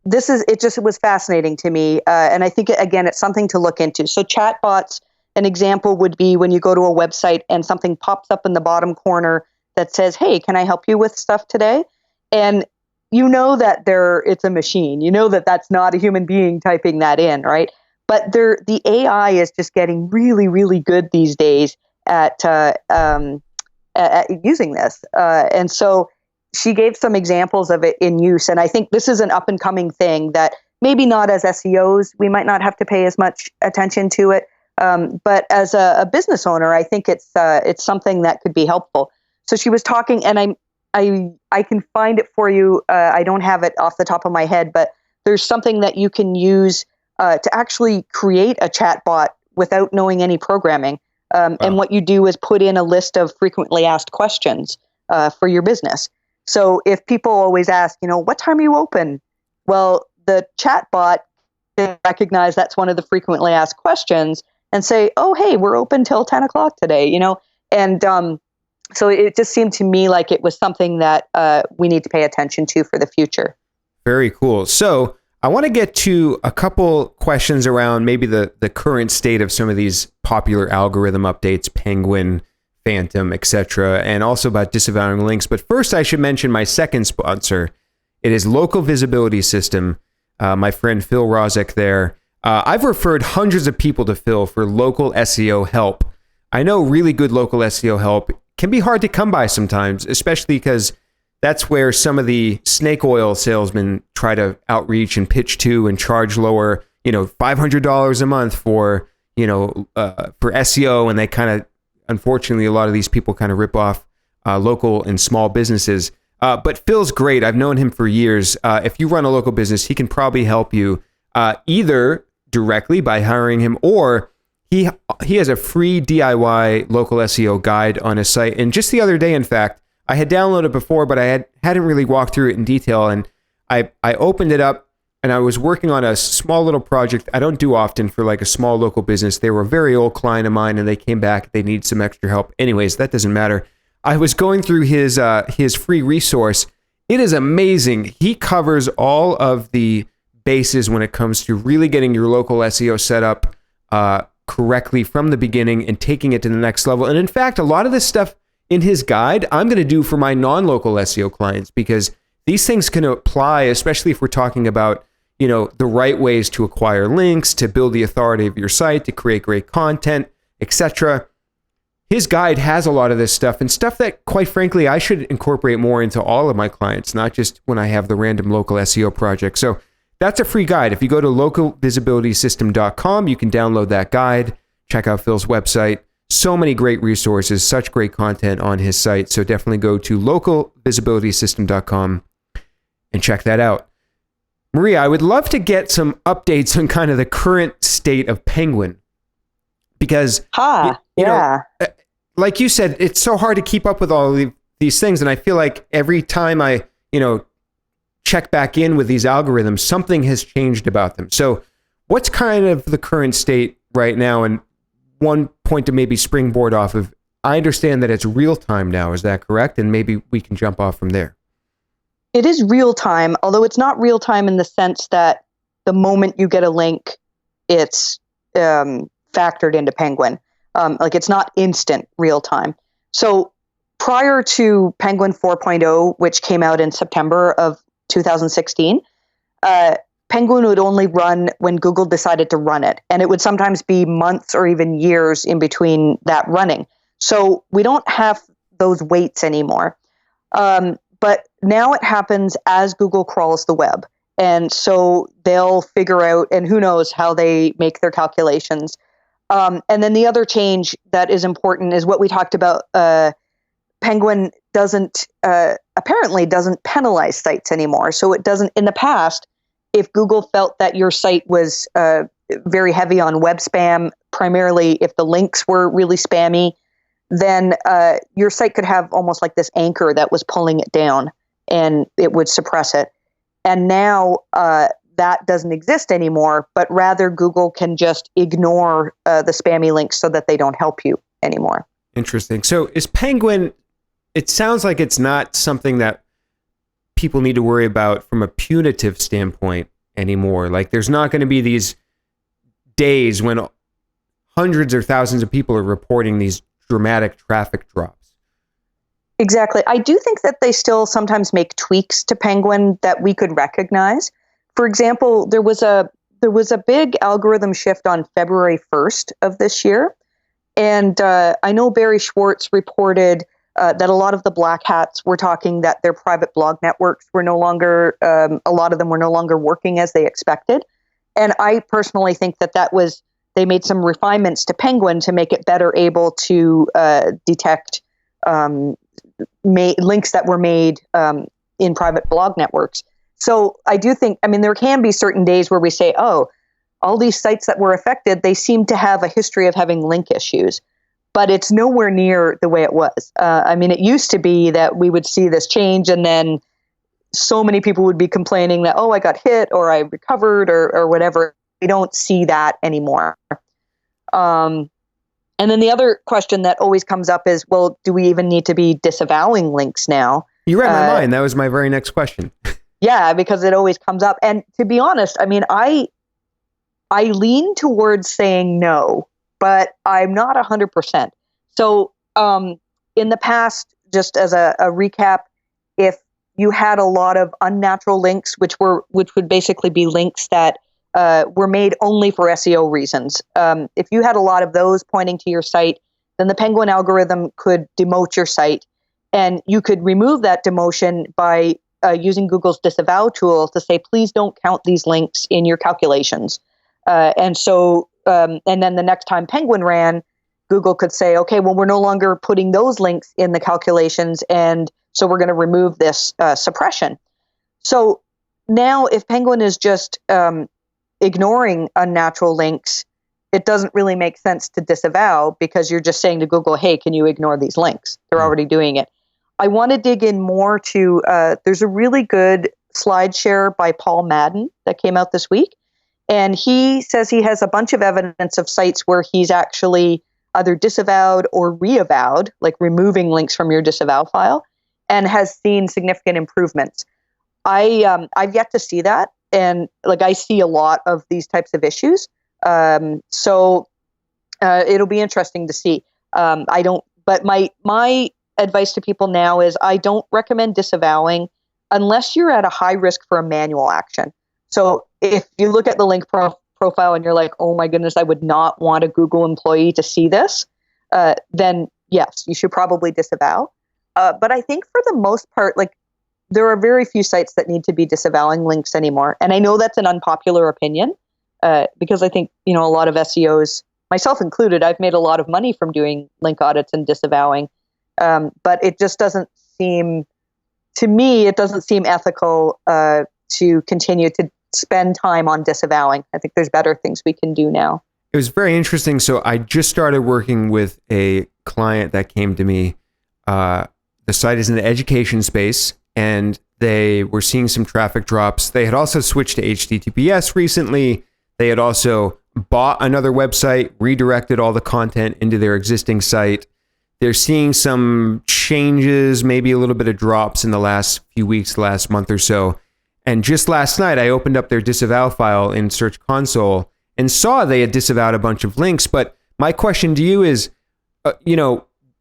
it was fascinating to me. And I think, again, it's something to look into. So chatbots, an example would be when you go to a website and something pops up in the bottom corner that says, hey, can I help you with stuff today? And you know that it's a machine. You know that that's not a human being typing that in, right? But the AI is just getting really, really good these days at using this. And so she gave some examples of it in use. And I think this is an up and coming thing that maybe not as SEOs, we might not have to pay as much attention to it. But as a business owner, I think it's something that could be helpful. So she was talking, and I can find it for you. I don't have it off the top of my head, but there's something that you can use to actually create a chatbot without knowing any programming. Wow. And what you do is put in a list of frequently asked questions for your business. So if people always ask, what time are you open? Well, the chatbot can recognize that's one of the frequently asked questions and say, oh, hey, we're open till 10 o'clock today, And So it just seemed to me like it was something that we need to pay attention to for the future. Very cool. So I want to get to a couple questions around maybe the current state of some of these popular algorithm updates, Penguin, Phantom, etc., and also about disavowing links. But first, I should mention my second sponsor. It is Local Visibility System. My friend Phil Rozek there. I've referred hundreds of people to Phil for local SEO help. I know really good local SEO help can be hard to come by sometimes, especially because that's where some of the snake oil salesmen try to outreach and pitch to and charge lower, $500 a month for SEO. And they kind of, unfortunately, a lot of these people kind of rip off local and small businesses. But Phil's great. I've known him for years. If you run a local business, he can probably help you either directly by hiring him, or he has a free DIY local SEO guide on his site. And just the other day, in fact, I had downloaded before, but I hadn't really walked through it in detail. And I opened it up, and I was working on a small little project I don't do often for like a small local business. They were a very old client of mine, and they came back. They need some extra help. Anyways, that doesn't matter. I was going through his free resource. It is amazing. He covers all of the bases when it comes to really getting your local SEO set up correctly from the beginning and taking it to the next level. And in fact, a lot of this stuff in his guide, I'm going to do for my non-local SEO clients, because these things can apply, especially if we're talking about, the right ways to acquire links, to build the authority of your site, to create great content, etc. His guide has a lot of this stuff, and stuff that, quite frankly, I should incorporate more into all of my clients, not just when I have the random local SEO project. So that's a free guide. If you go to localvisibilitysystem.com, you can download that guide, check out Phil's website. So many great resources, such great content on his site. So definitely go to localvisibilitysystem.com and check that out. Maria, I would love to get some updates on kind of the current state of Penguin, because like you said, it's so hard to keep up with all of these things. And I feel like every time I, check back in with these algorithms, something has changed about them. So what's kind of the current state right now? And one point to maybe springboard off of, I understand that it's real time now. Is that correct? And maybe we can jump off from there. It is real time, although it's not real time in the sense that the moment you get a link, it's factored into Penguin. Like it's not instant real time. So prior to Penguin 4.0, which came out in September of 2016, Penguin would only run when Google decided to run it. And it would sometimes be months or even years in between that running. So we don't have those waits anymore. But now it happens as Google crawls the web. And so they'll figure out, and who knows how they make their calculations. And then the other change that is important is what we talked about. Penguin apparently doesn't penalize sites anymore. So it doesn't, in the past, if Google felt that your site was very heavy on web spam, primarily if the links were really spammy, then your site could have almost like this anchor that was pulling it down, and it would suppress it. And now that doesn't exist anymore, but rather Google can just ignore the spammy links so that they don't help you anymore. Interesting. So is Penguin, it sounds like it's not something that people need to worry about from a punitive standpoint anymore. Like there's not going to be these days when hundreds or thousands of people are reporting these dramatic traffic drops. Exactly. I do think that they still sometimes make tweaks to Penguin that we could recognize. For example, there was a big algorithm shift on February 1st of this year. And I know Barry Schwartz reported that a lot of the black hats were talking that their private blog networks were no longer, a lot of them were no longer working as they expected. And I personally think that was, they made some refinements to Penguin to make it better able to detect links that were made in private blog networks. So I do think, there can be certain days where we say, oh, all these sites that were affected, they seem to have a history of having link issues. But it's nowhere near the way it was. It used to be that we would see this change, and then so many people would be complaining that, oh, I got hit, or I recovered, or whatever. We don't see that anymore. And And then the other question that always comes up is, well, do we even need to be disavowing links now? You read my mind. That was my very next question. Yeah, because it always comes up. And to be honest, I mean, I lean towards saying no, but I'm not 100%. So in the past, just as a recap, if you had a lot of unnatural links, which would basically be links that were made only for SEO reasons. If you had a lot of those pointing to your site, then the Penguin algorithm could demote your site. And you could remove that demotion by using Google's disavow tool to say, please don't count these links in your calculations. And then the next time Penguin ran, Google could say, okay, well, we're no longer putting those links in the calculations, and so we're going to remove this suppression. So now if Penguin is just ignoring unnatural links, it doesn't really make sense to disavow, because you're just saying to Google, hey, can you ignore these links? They're already doing it. I want to dig in more to, there's a really good slide share by Paul Madden that came out this week. And he says he has a bunch of evidence of sites where he's actually either disavowed or reavowed, like removing links from your disavow file, and has seen significant improvements. I've yet to see that. And like, I see a lot of these types of issues. So it'll be interesting to see. But my advice to people now is I don't recommend disavowing unless you're at a high risk for a manual action. So if you look at the link profile and you're like, oh my goodness, I would not want a Google employee to see this, then yes, you should probably disavow. But I think for the most part, like, there are very few sites that need to be disavowing links anymore. And I know that's an unpopular opinion, because I think, a lot of SEOs, myself included, I've made a lot of money from doing link audits and disavowing. But it just doesn't seem, to me, it doesn't seem ethical to continue to spend time on disavowing. I think there's better things we can do now. It was very interesting. So I just started working with a client that came to me. The site is in the education space, and they were seeing some traffic drops. They had also switched to HTTPS recently. They had also bought another website, redirected all the content into their existing site. They're seeing some changes, maybe a little bit of drops in the last few weeks, last month or so. And just last night, I opened up their disavow file in Search Console and saw they had disavowed a bunch of links. But my question to you is,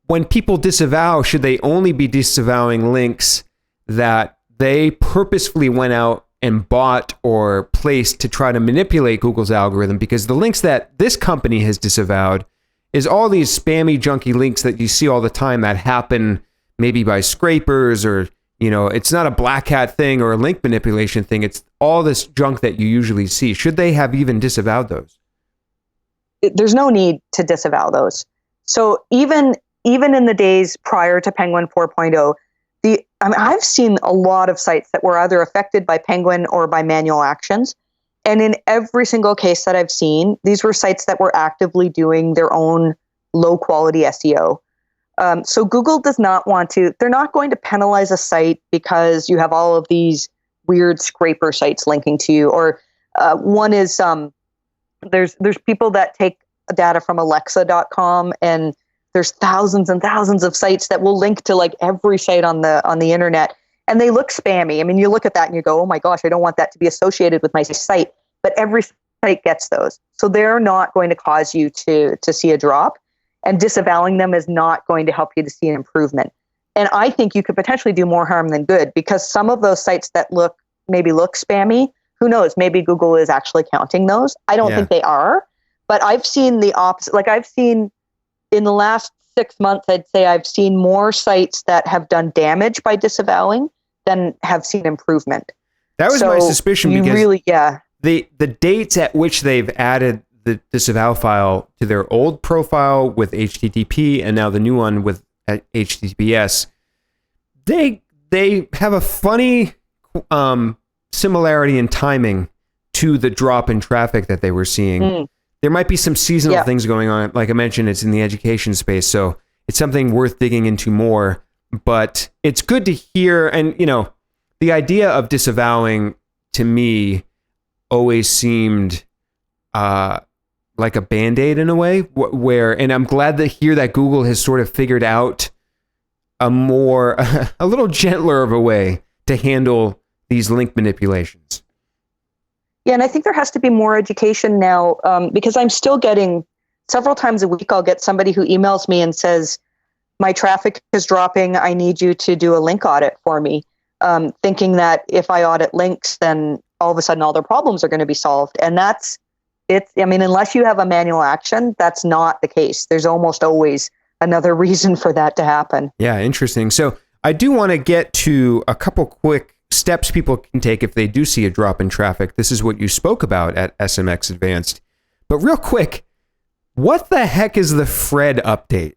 when people disavow, should they only be disavowing links that they purposefully went out and bought or placed to try to manipulate Google's algorithm? Because the links that this company has disavowed is all these spammy, junky links that you see all the time that happen maybe by scrapers, or, it's not a black hat thing or a link manipulation thing. It's all this junk that you usually see. Should they have even disavowed those? There's no need to disavow those. So even in the days prior to Penguin 4.0, I've seen a lot of sites that were either affected by Penguin or by manual actions. And in every single case that I've seen, these were sites that were actively doing their own low quality SEO. So Google does not want to, they're not going to penalize a site because you have all of these weird scraper sites linking to you. Or one is, there's people that take data from alexa.com, and there's thousands and thousands of sites that will link to like every site on the internet, and they look spammy. I mean, you look at that and you go, oh my gosh, I don't want that to be associated with my site. But every site gets those. So they're not going to cause you to see a drop, and disavowing them is not going to help you to see an improvement. And I think you could potentially do more harm than good, because some of those sites that look spammy, who knows, maybe Google is actually counting those. I don't think they are, but I've seen the opposite. Like, I've seen in the last 6 months, I'd say I've seen more sites that have done damage by disavowing than have seen improvement. That was my suspicion, because really, the dates at which they've added the disavow file to their old profile with HTTP and now the new one with HTTPS, they have a funny similarity in timing to the drop in traffic that they were seeing. There might be some seasonal things going on. Like I mentioned, it's in the education space, so it's something worth digging into more. But it's good to hear, and the idea of disavowing to me always seemed like a Band-Aid in a way, where, and I'm glad to hear that Google has sort of figured out a little gentler of a way to handle these link manipulations. Yeah, and I think there has to be more education now, because I'm still getting, several times a week, I'll get somebody who emails me and says, my traffic is dropping, I need you to do a link audit for me, thinking that if I audit links, then all of a sudden all their problems are going to be solved. And unless you have a manual action, that's not the case. There's almost always another reason for that to happen. Yeah, interesting. So I do want to get to a couple quick steps people can take if they do see a drop in traffic. This is what you spoke about at SMX Advanced. But real quick, what the heck is the Fred update?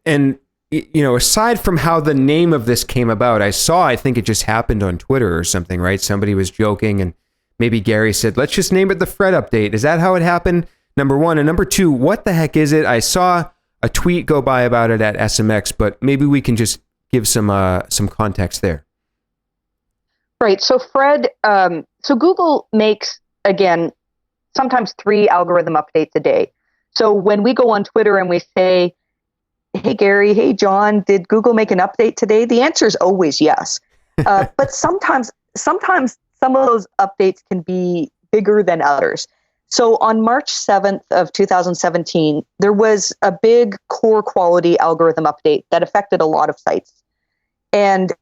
And, aside from how the name of this came about, I think it just happened on Twitter or something, right? Somebody was joking and maybe Gary said, let's just name it the Fred update. Is that how it happened? Number one. And number two, what the heck is it? I saw a tweet go by about it at SMX, but maybe we can just give some context there. Right. So Fred, so Google makes, again, sometimes 3 algorithm updates a day. So when we go on Twitter and we say, hey, Gary, hey, John, did Google make an update today? The answer is always yes. But sometimes some of those updates can be bigger than others. So on March 7th of 2017, there was a big core quality algorithm update that affected a lot of sites. And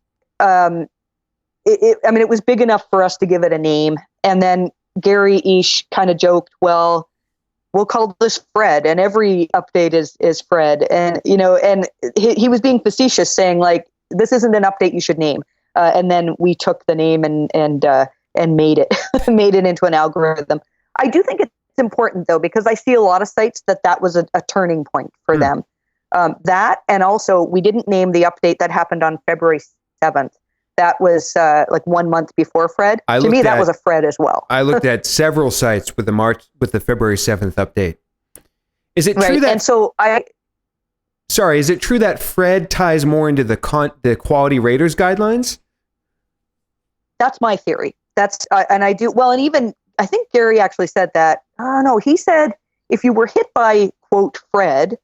it was big enough for us to give it a name. And then Gary Ish kind of joked, well, we'll call this Fred, and every update is Fred. And, and he was being facetious, saying, like, this isn't an update you should name. And then we took the name and made it made it into an algorithm. I do think it's important, though, because I see a lot of sites that was a turning point for them. That, and also we didn't name the update that happened on February 7th. That was like 1 month before Fred. To me, that was a Fred as well. I looked at several sites with the February 7th update. Is it true that? And so Sorry, is it true that Fred ties more into the quality raters guidelines? That's my theory. That's and I do well, and even I think Gary actually said that. No, he said if you were hit by quote Fred,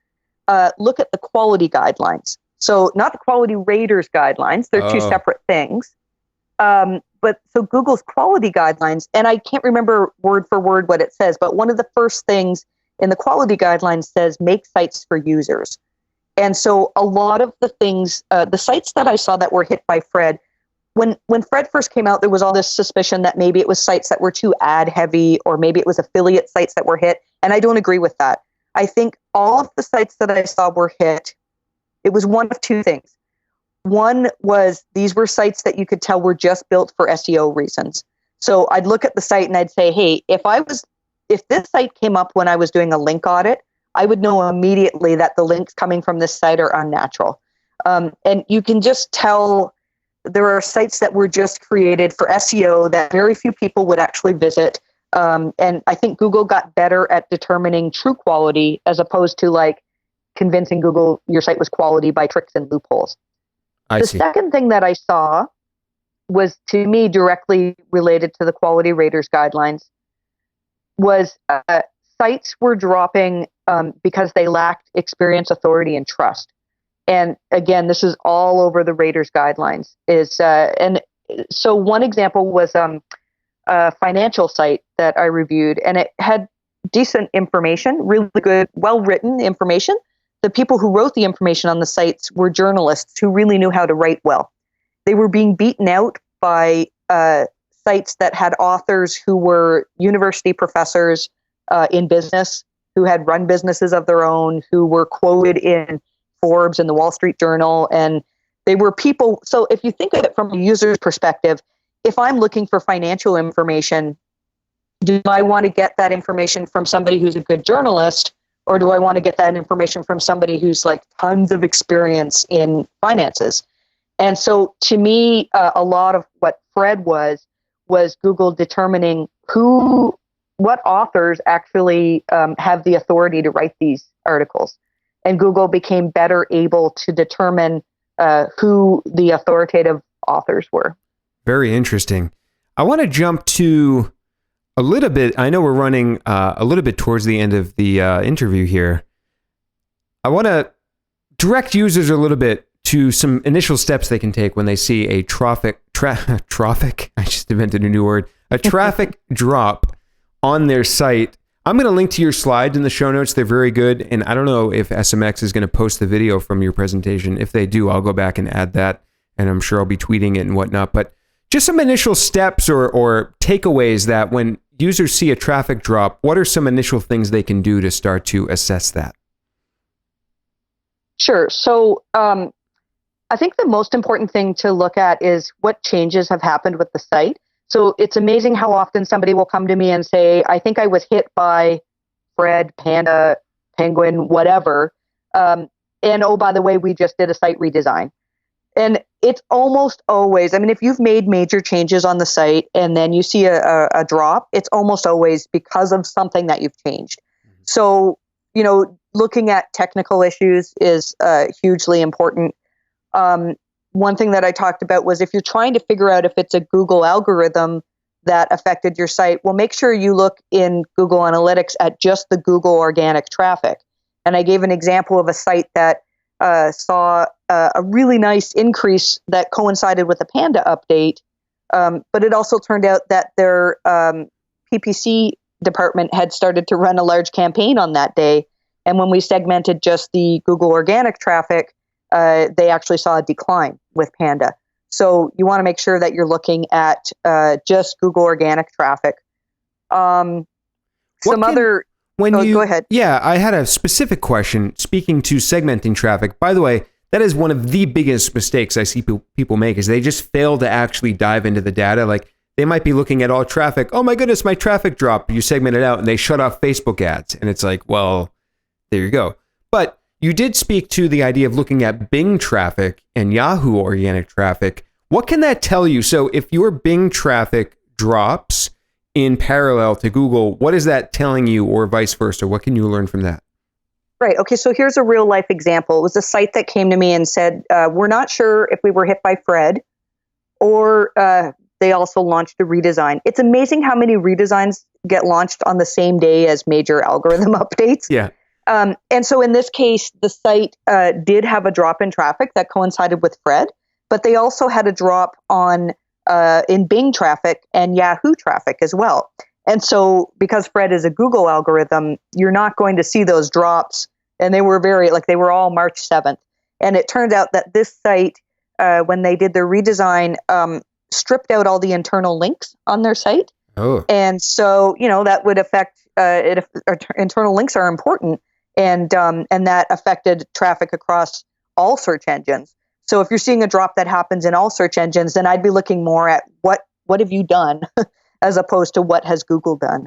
look at the quality guidelines. So not the quality raters guidelines; they're two separate things. But so Google's quality guidelines, and I can't remember word for word what it says, but one of the first things in the quality guidelines says make sites for users. And so a lot of the things, the sites that I saw that were hit by Fred, when Fred first came out, there was all this suspicion that maybe it was sites that were too ad heavy, or maybe it was affiliate sites that were hit. And I don't agree with that. I think all of the sites that I saw were hit. It was one of two things. One was these were sites that you could tell were just built for SEO reasons. So I'd look at the site and I'd say, hey, if this site came up when I was doing a link audit, I would know immediately that the links coming from this site are unnatural. And you can just tell there are sites that were just created for SEO that very few people would actually visit. And I think Google got better at determining true quality as opposed to like convincing Google your site was quality by tricks and loopholes. The second thing that I saw was, to me, directly related to the quality raters guidelines was sites were dropping because they lacked experience, authority, and trust. And again, this is all over the raters guidelines. And so one example was a financial site that I reviewed, and it had decent information, really good, well-written information. The people who wrote the information on the sites were journalists who really knew how to write well. They were being beaten out by sites that had authors who were university professors in business, who had run businesses of their own, who were quoted in Forbes and the Wall Street Journal. And they were people. So if you think of it from a user's perspective, if I'm looking for financial information, do I want to get that information from somebody who's a good journalist? Or do I want to get that information from somebody who's like tons of experience in finances? And so to me, a lot of what Fred was Google determining what authors actually have the authority to write these articles. And Google became better able to determine who the authoritative authors were. Very interesting. I want to jump to a little bit, I know we're running a little bit towards the end of the interview here. I want to direct users a little bit to some initial steps they can take when they see a traffic, I just invented a new word, a traffic drop on their site. I'm going to link to your slides in the show notes. They're very good. And I don't know if SMX is going to post the video from your presentation. If they do, I'll go back and add that. And I'm sure I'll be tweeting it and whatnot. But just some initial steps or takeaways that when users see a traffic drop, what are some initial things they can do to start to assess that? Sure. So I think the most important thing to look at is what changes have happened with the site. So it's amazing how often somebody will come to me and say, I think I was hit by Fred, Panda, Penguin, whatever. And oh, by the way, we just did a site redesign. And it's almost always, I mean, if you've made major changes on the site and then you see a drop, it's almost always because of something that you've changed. So, you know, looking at technical issues is hugely important. One thing that I talked about was if you're trying to figure out if it's a Google algorithm that affected your site, well, make sure you look in Google Analytics at just the Google organic traffic. And I gave an example of a site that saw a really nice increase that coincided with the Panda update. But it also turned out that their PPC department had started to run a large campaign on that day. And when we segmented just the Google organic traffic, they actually saw a decline with Panda. So you want to make sure that you're looking at just Google organic traffic. Go ahead. Yeah, I had a specific question speaking to segmenting traffic. By the way, that is one of the biggest mistakes I see people make is they just fail to actually dive into the data. Like they might be looking at all traffic. Oh my goodness, my traffic dropped. You segment it out and they shut off Facebook ads. And it's like, well, there you go. But you did speak to the idea of looking at Bing traffic and Yahoo organic traffic. What can that tell you? So if your Bing traffic drops in parallel to Google, what is that telling you or vice versa? What can you learn from that? Right. Okay. So here's a real life example. It was a site that came to me and said, we're not sure if we were hit by Fred or they also launched a redesign. It's amazing how many redesigns get launched on the same day as major algorithm updates. Yeah. And so in this case, the site did have a drop in traffic that coincided with Fred, but they also had a drop on in Bing traffic and Yahoo traffic as well. And so because Fred is a Google algorithm, you're not going to see those drops. And they were all March 7th. And it turned out that this site, when they did their redesign, stripped out all the internal links on their site. Oh. And so, you know, that would affect it. Internal links are important. And that affected traffic across all search engines. So if you're seeing a drop that happens in all search engines, then I'd be looking more at what have you done as opposed to what has Google done.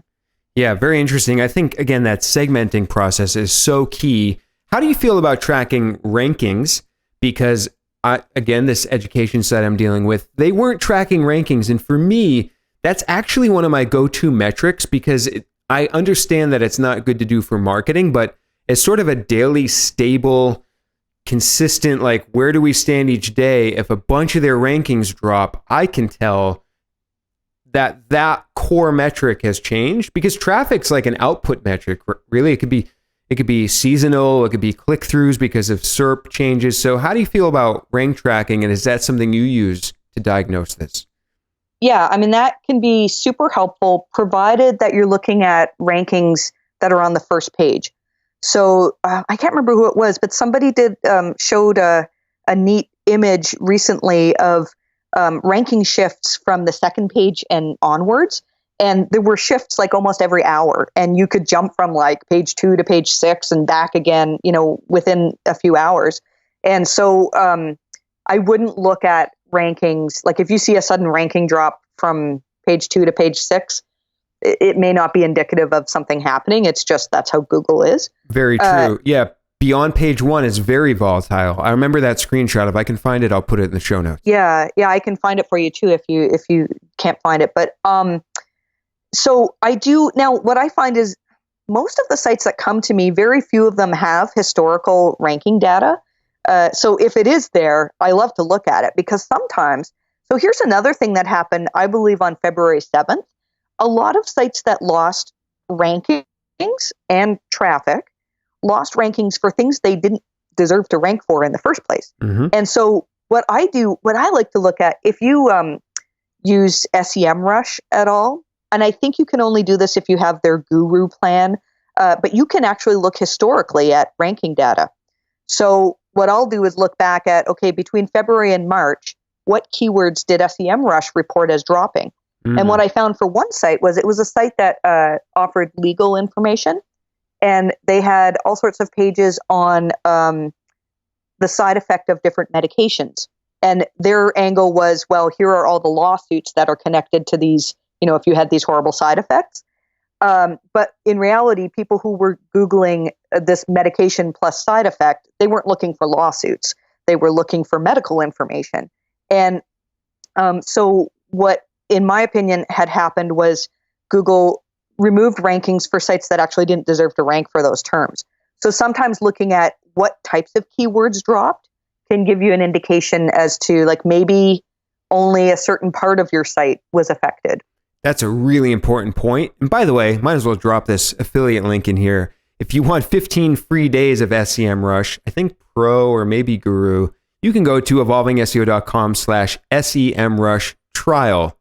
Yeah, very interesting. I think, again, that segmenting process is so key. How do you feel about tracking rankings? Because, this education site I'm dealing with, they weren't tracking rankings. And for me, that's actually one of my go-to metrics because I understand that it's not good to do for marketing, but it's sort of a daily, stable, consistent, like, where do we stand each day? If a bunch of their rankings drop, I can tell that core metric has changed because traffic's like an output metric. Really, it could be seasonal, it could be click-throughs because of SERP changes. So how do you feel about rank tracking, and is that something you use to diagnose this? Yeah, I mean, that can be super helpful provided that you're looking at rankings that are on the first page. So I can't remember who it was, but somebody showed a neat image recently of ranking shifts from the second page and onwards. And there were shifts like almost every hour. And you could jump from like page 2 to page 6 and back again, you know, within a few hours. And so I wouldn't look at rankings. Like if you see a sudden ranking drop from page 2 to page 6, it may not be indicative of something happening. It's just that's how Google is. Very true. Yeah. Beyond page 1 is very volatile. I remember that screenshot. If I can find it, I'll put it in the show notes. Yeah, I can find it for you too if you can't find it. But so I do now. What I find is most of the sites that come to me, very few of them have historical ranking data. So if it is there, I love to look at it because sometimes. So here's another thing that happened. I believe on February 7th. a lot of sites that lost rankings and traffic lost rankings for things they didn't deserve to rank for in the first place. Mm-hmm. And so what I like to look at, if you use SEMrush at all, and I think you can only do this if you have their Guru plan, but you can actually look historically at ranking data. So what I'll do is look back at, okay, between February and March, what keywords did SEMrush report as dropping? Mm. And what I found for one site was it was a site that offered legal information, and they had all sorts of pages on the side effect of different medications. And their angle was, well, here are all the lawsuits that are connected to these, if you had these horrible side effects. But in reality, people who were Googling this medication plus side effect, they weren't looking for lawsuits. They were looking for medical information. And so what, in my opinion, had happened was Google removed rankings for sites that actually didn't deserve to rank for those terms. So sometimes looking at what types of keywords dropped can give you an indication as to, like, maybe only a certain part of your site was affected. That's a really important point. And by the way, might as well drop this affiliate link in here. If you want 15 free days of SEMrush, I think Pro or maybe Guru, you can go to evolvingseo.com/SEMrush trial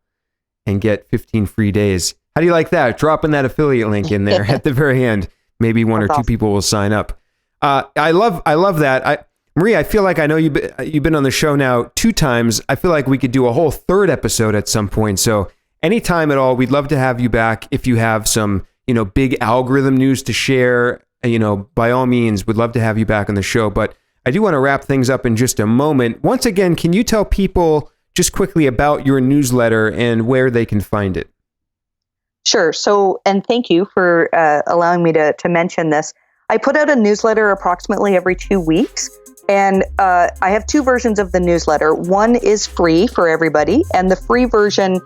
and get 15 free days. How do you like that? Dropping that affiliate link in there at the very end. Maybe one or two people will sign up. I love that. Marie, I feel like I know you've been on the show now 2 times. I feel like we could do a whole 3rd episode at some point. So anytime at all, we'd love to have you back. If you have some, big algorithm news to share, by all means, we'd love to have you back on the show. But I do want to wrap things up in just a moment. Once again, can you tell people just quickly about your newsletter and where they can find it? Sure. So, and thank you for allowing me to mention this. I put out a newsletter approximately every 2 weeks. And I have 2 versions of the newsletter. One is free for everybody, and the free version,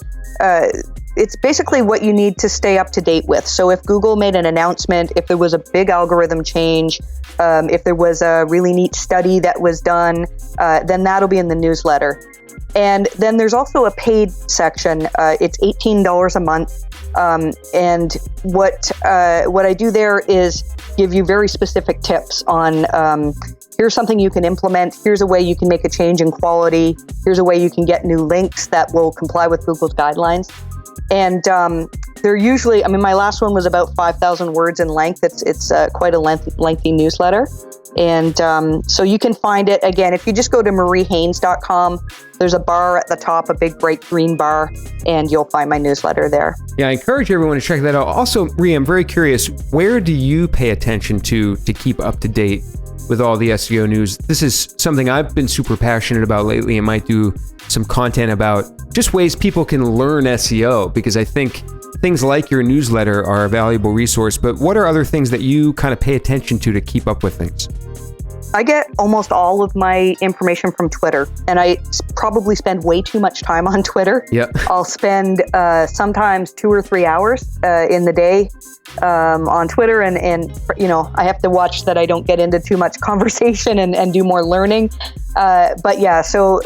it's basically what you need to stay up to date with. So if Google made an announcement, if there was a big algorithm change, if there was a really neat study that was done, then that'll be in the newsletter. And then there's also a paid section. It's $18 a month. And what I do there is give you very specific tips on here's something you can implement. Here's a way you can make a change in quality. Here's a way you can get new links that will comply with Google's guidelines. And they're usually, my last one was about 5,000 words in length. It's quite a lengthy newsletter. And so you can find it, again, if you just go to mariehaynes.com, there's a bar at the top, a big bright green bar, and you'll find my newsletter there. Yeah, I encourage everyone to check that out. Also, Marie, I'm very curious, where do you pay attention to keep up to date with all the SEO news? This is something I've been super passionate about lately and might do some content about just ways people can learn SEO, because I think things like your newsletter are a valuable resource. But what are other things that you kind of pay attention to keep up with things? I get almost all of my information from Twitter, and I probably spend way too much time on Twitter. Yep. I'll spend sometimes 2 or 3 hours in the day on Twitter, and I have to watch that I don't get into too much conversation and do more learning. But yeah, so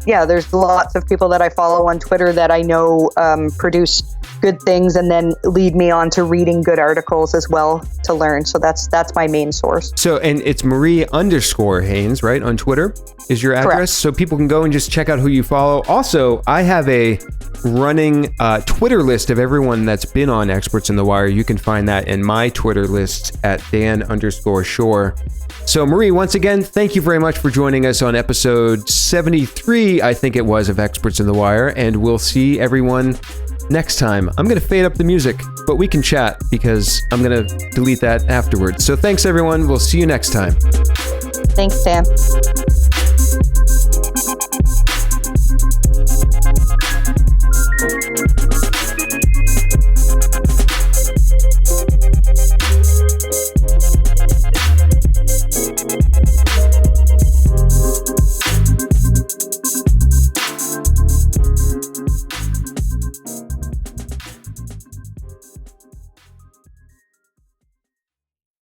there's lots of people that I follow on Twitter that I know produce good things and then lead me on to reading good articles as well to learn. So that's my main source. So, and it's Marie_Haynes, right? On Twitter is your address. Correct. So people can go and just check out who you follow. Also, I have a running Twitter list of everyone that's been on Experts in the Wire. You can find that in my Twitter list at Dan_Shore. So Marie, once again, thank you very much for joining us on episode 73, I think it was, of Experts in the Wire, and we'll see everyone next time. I'm going to fade up the music, but we can chat because I'm going to delete that afterwards. So thanks everyone. We'll see you next time. Thanks, Dan.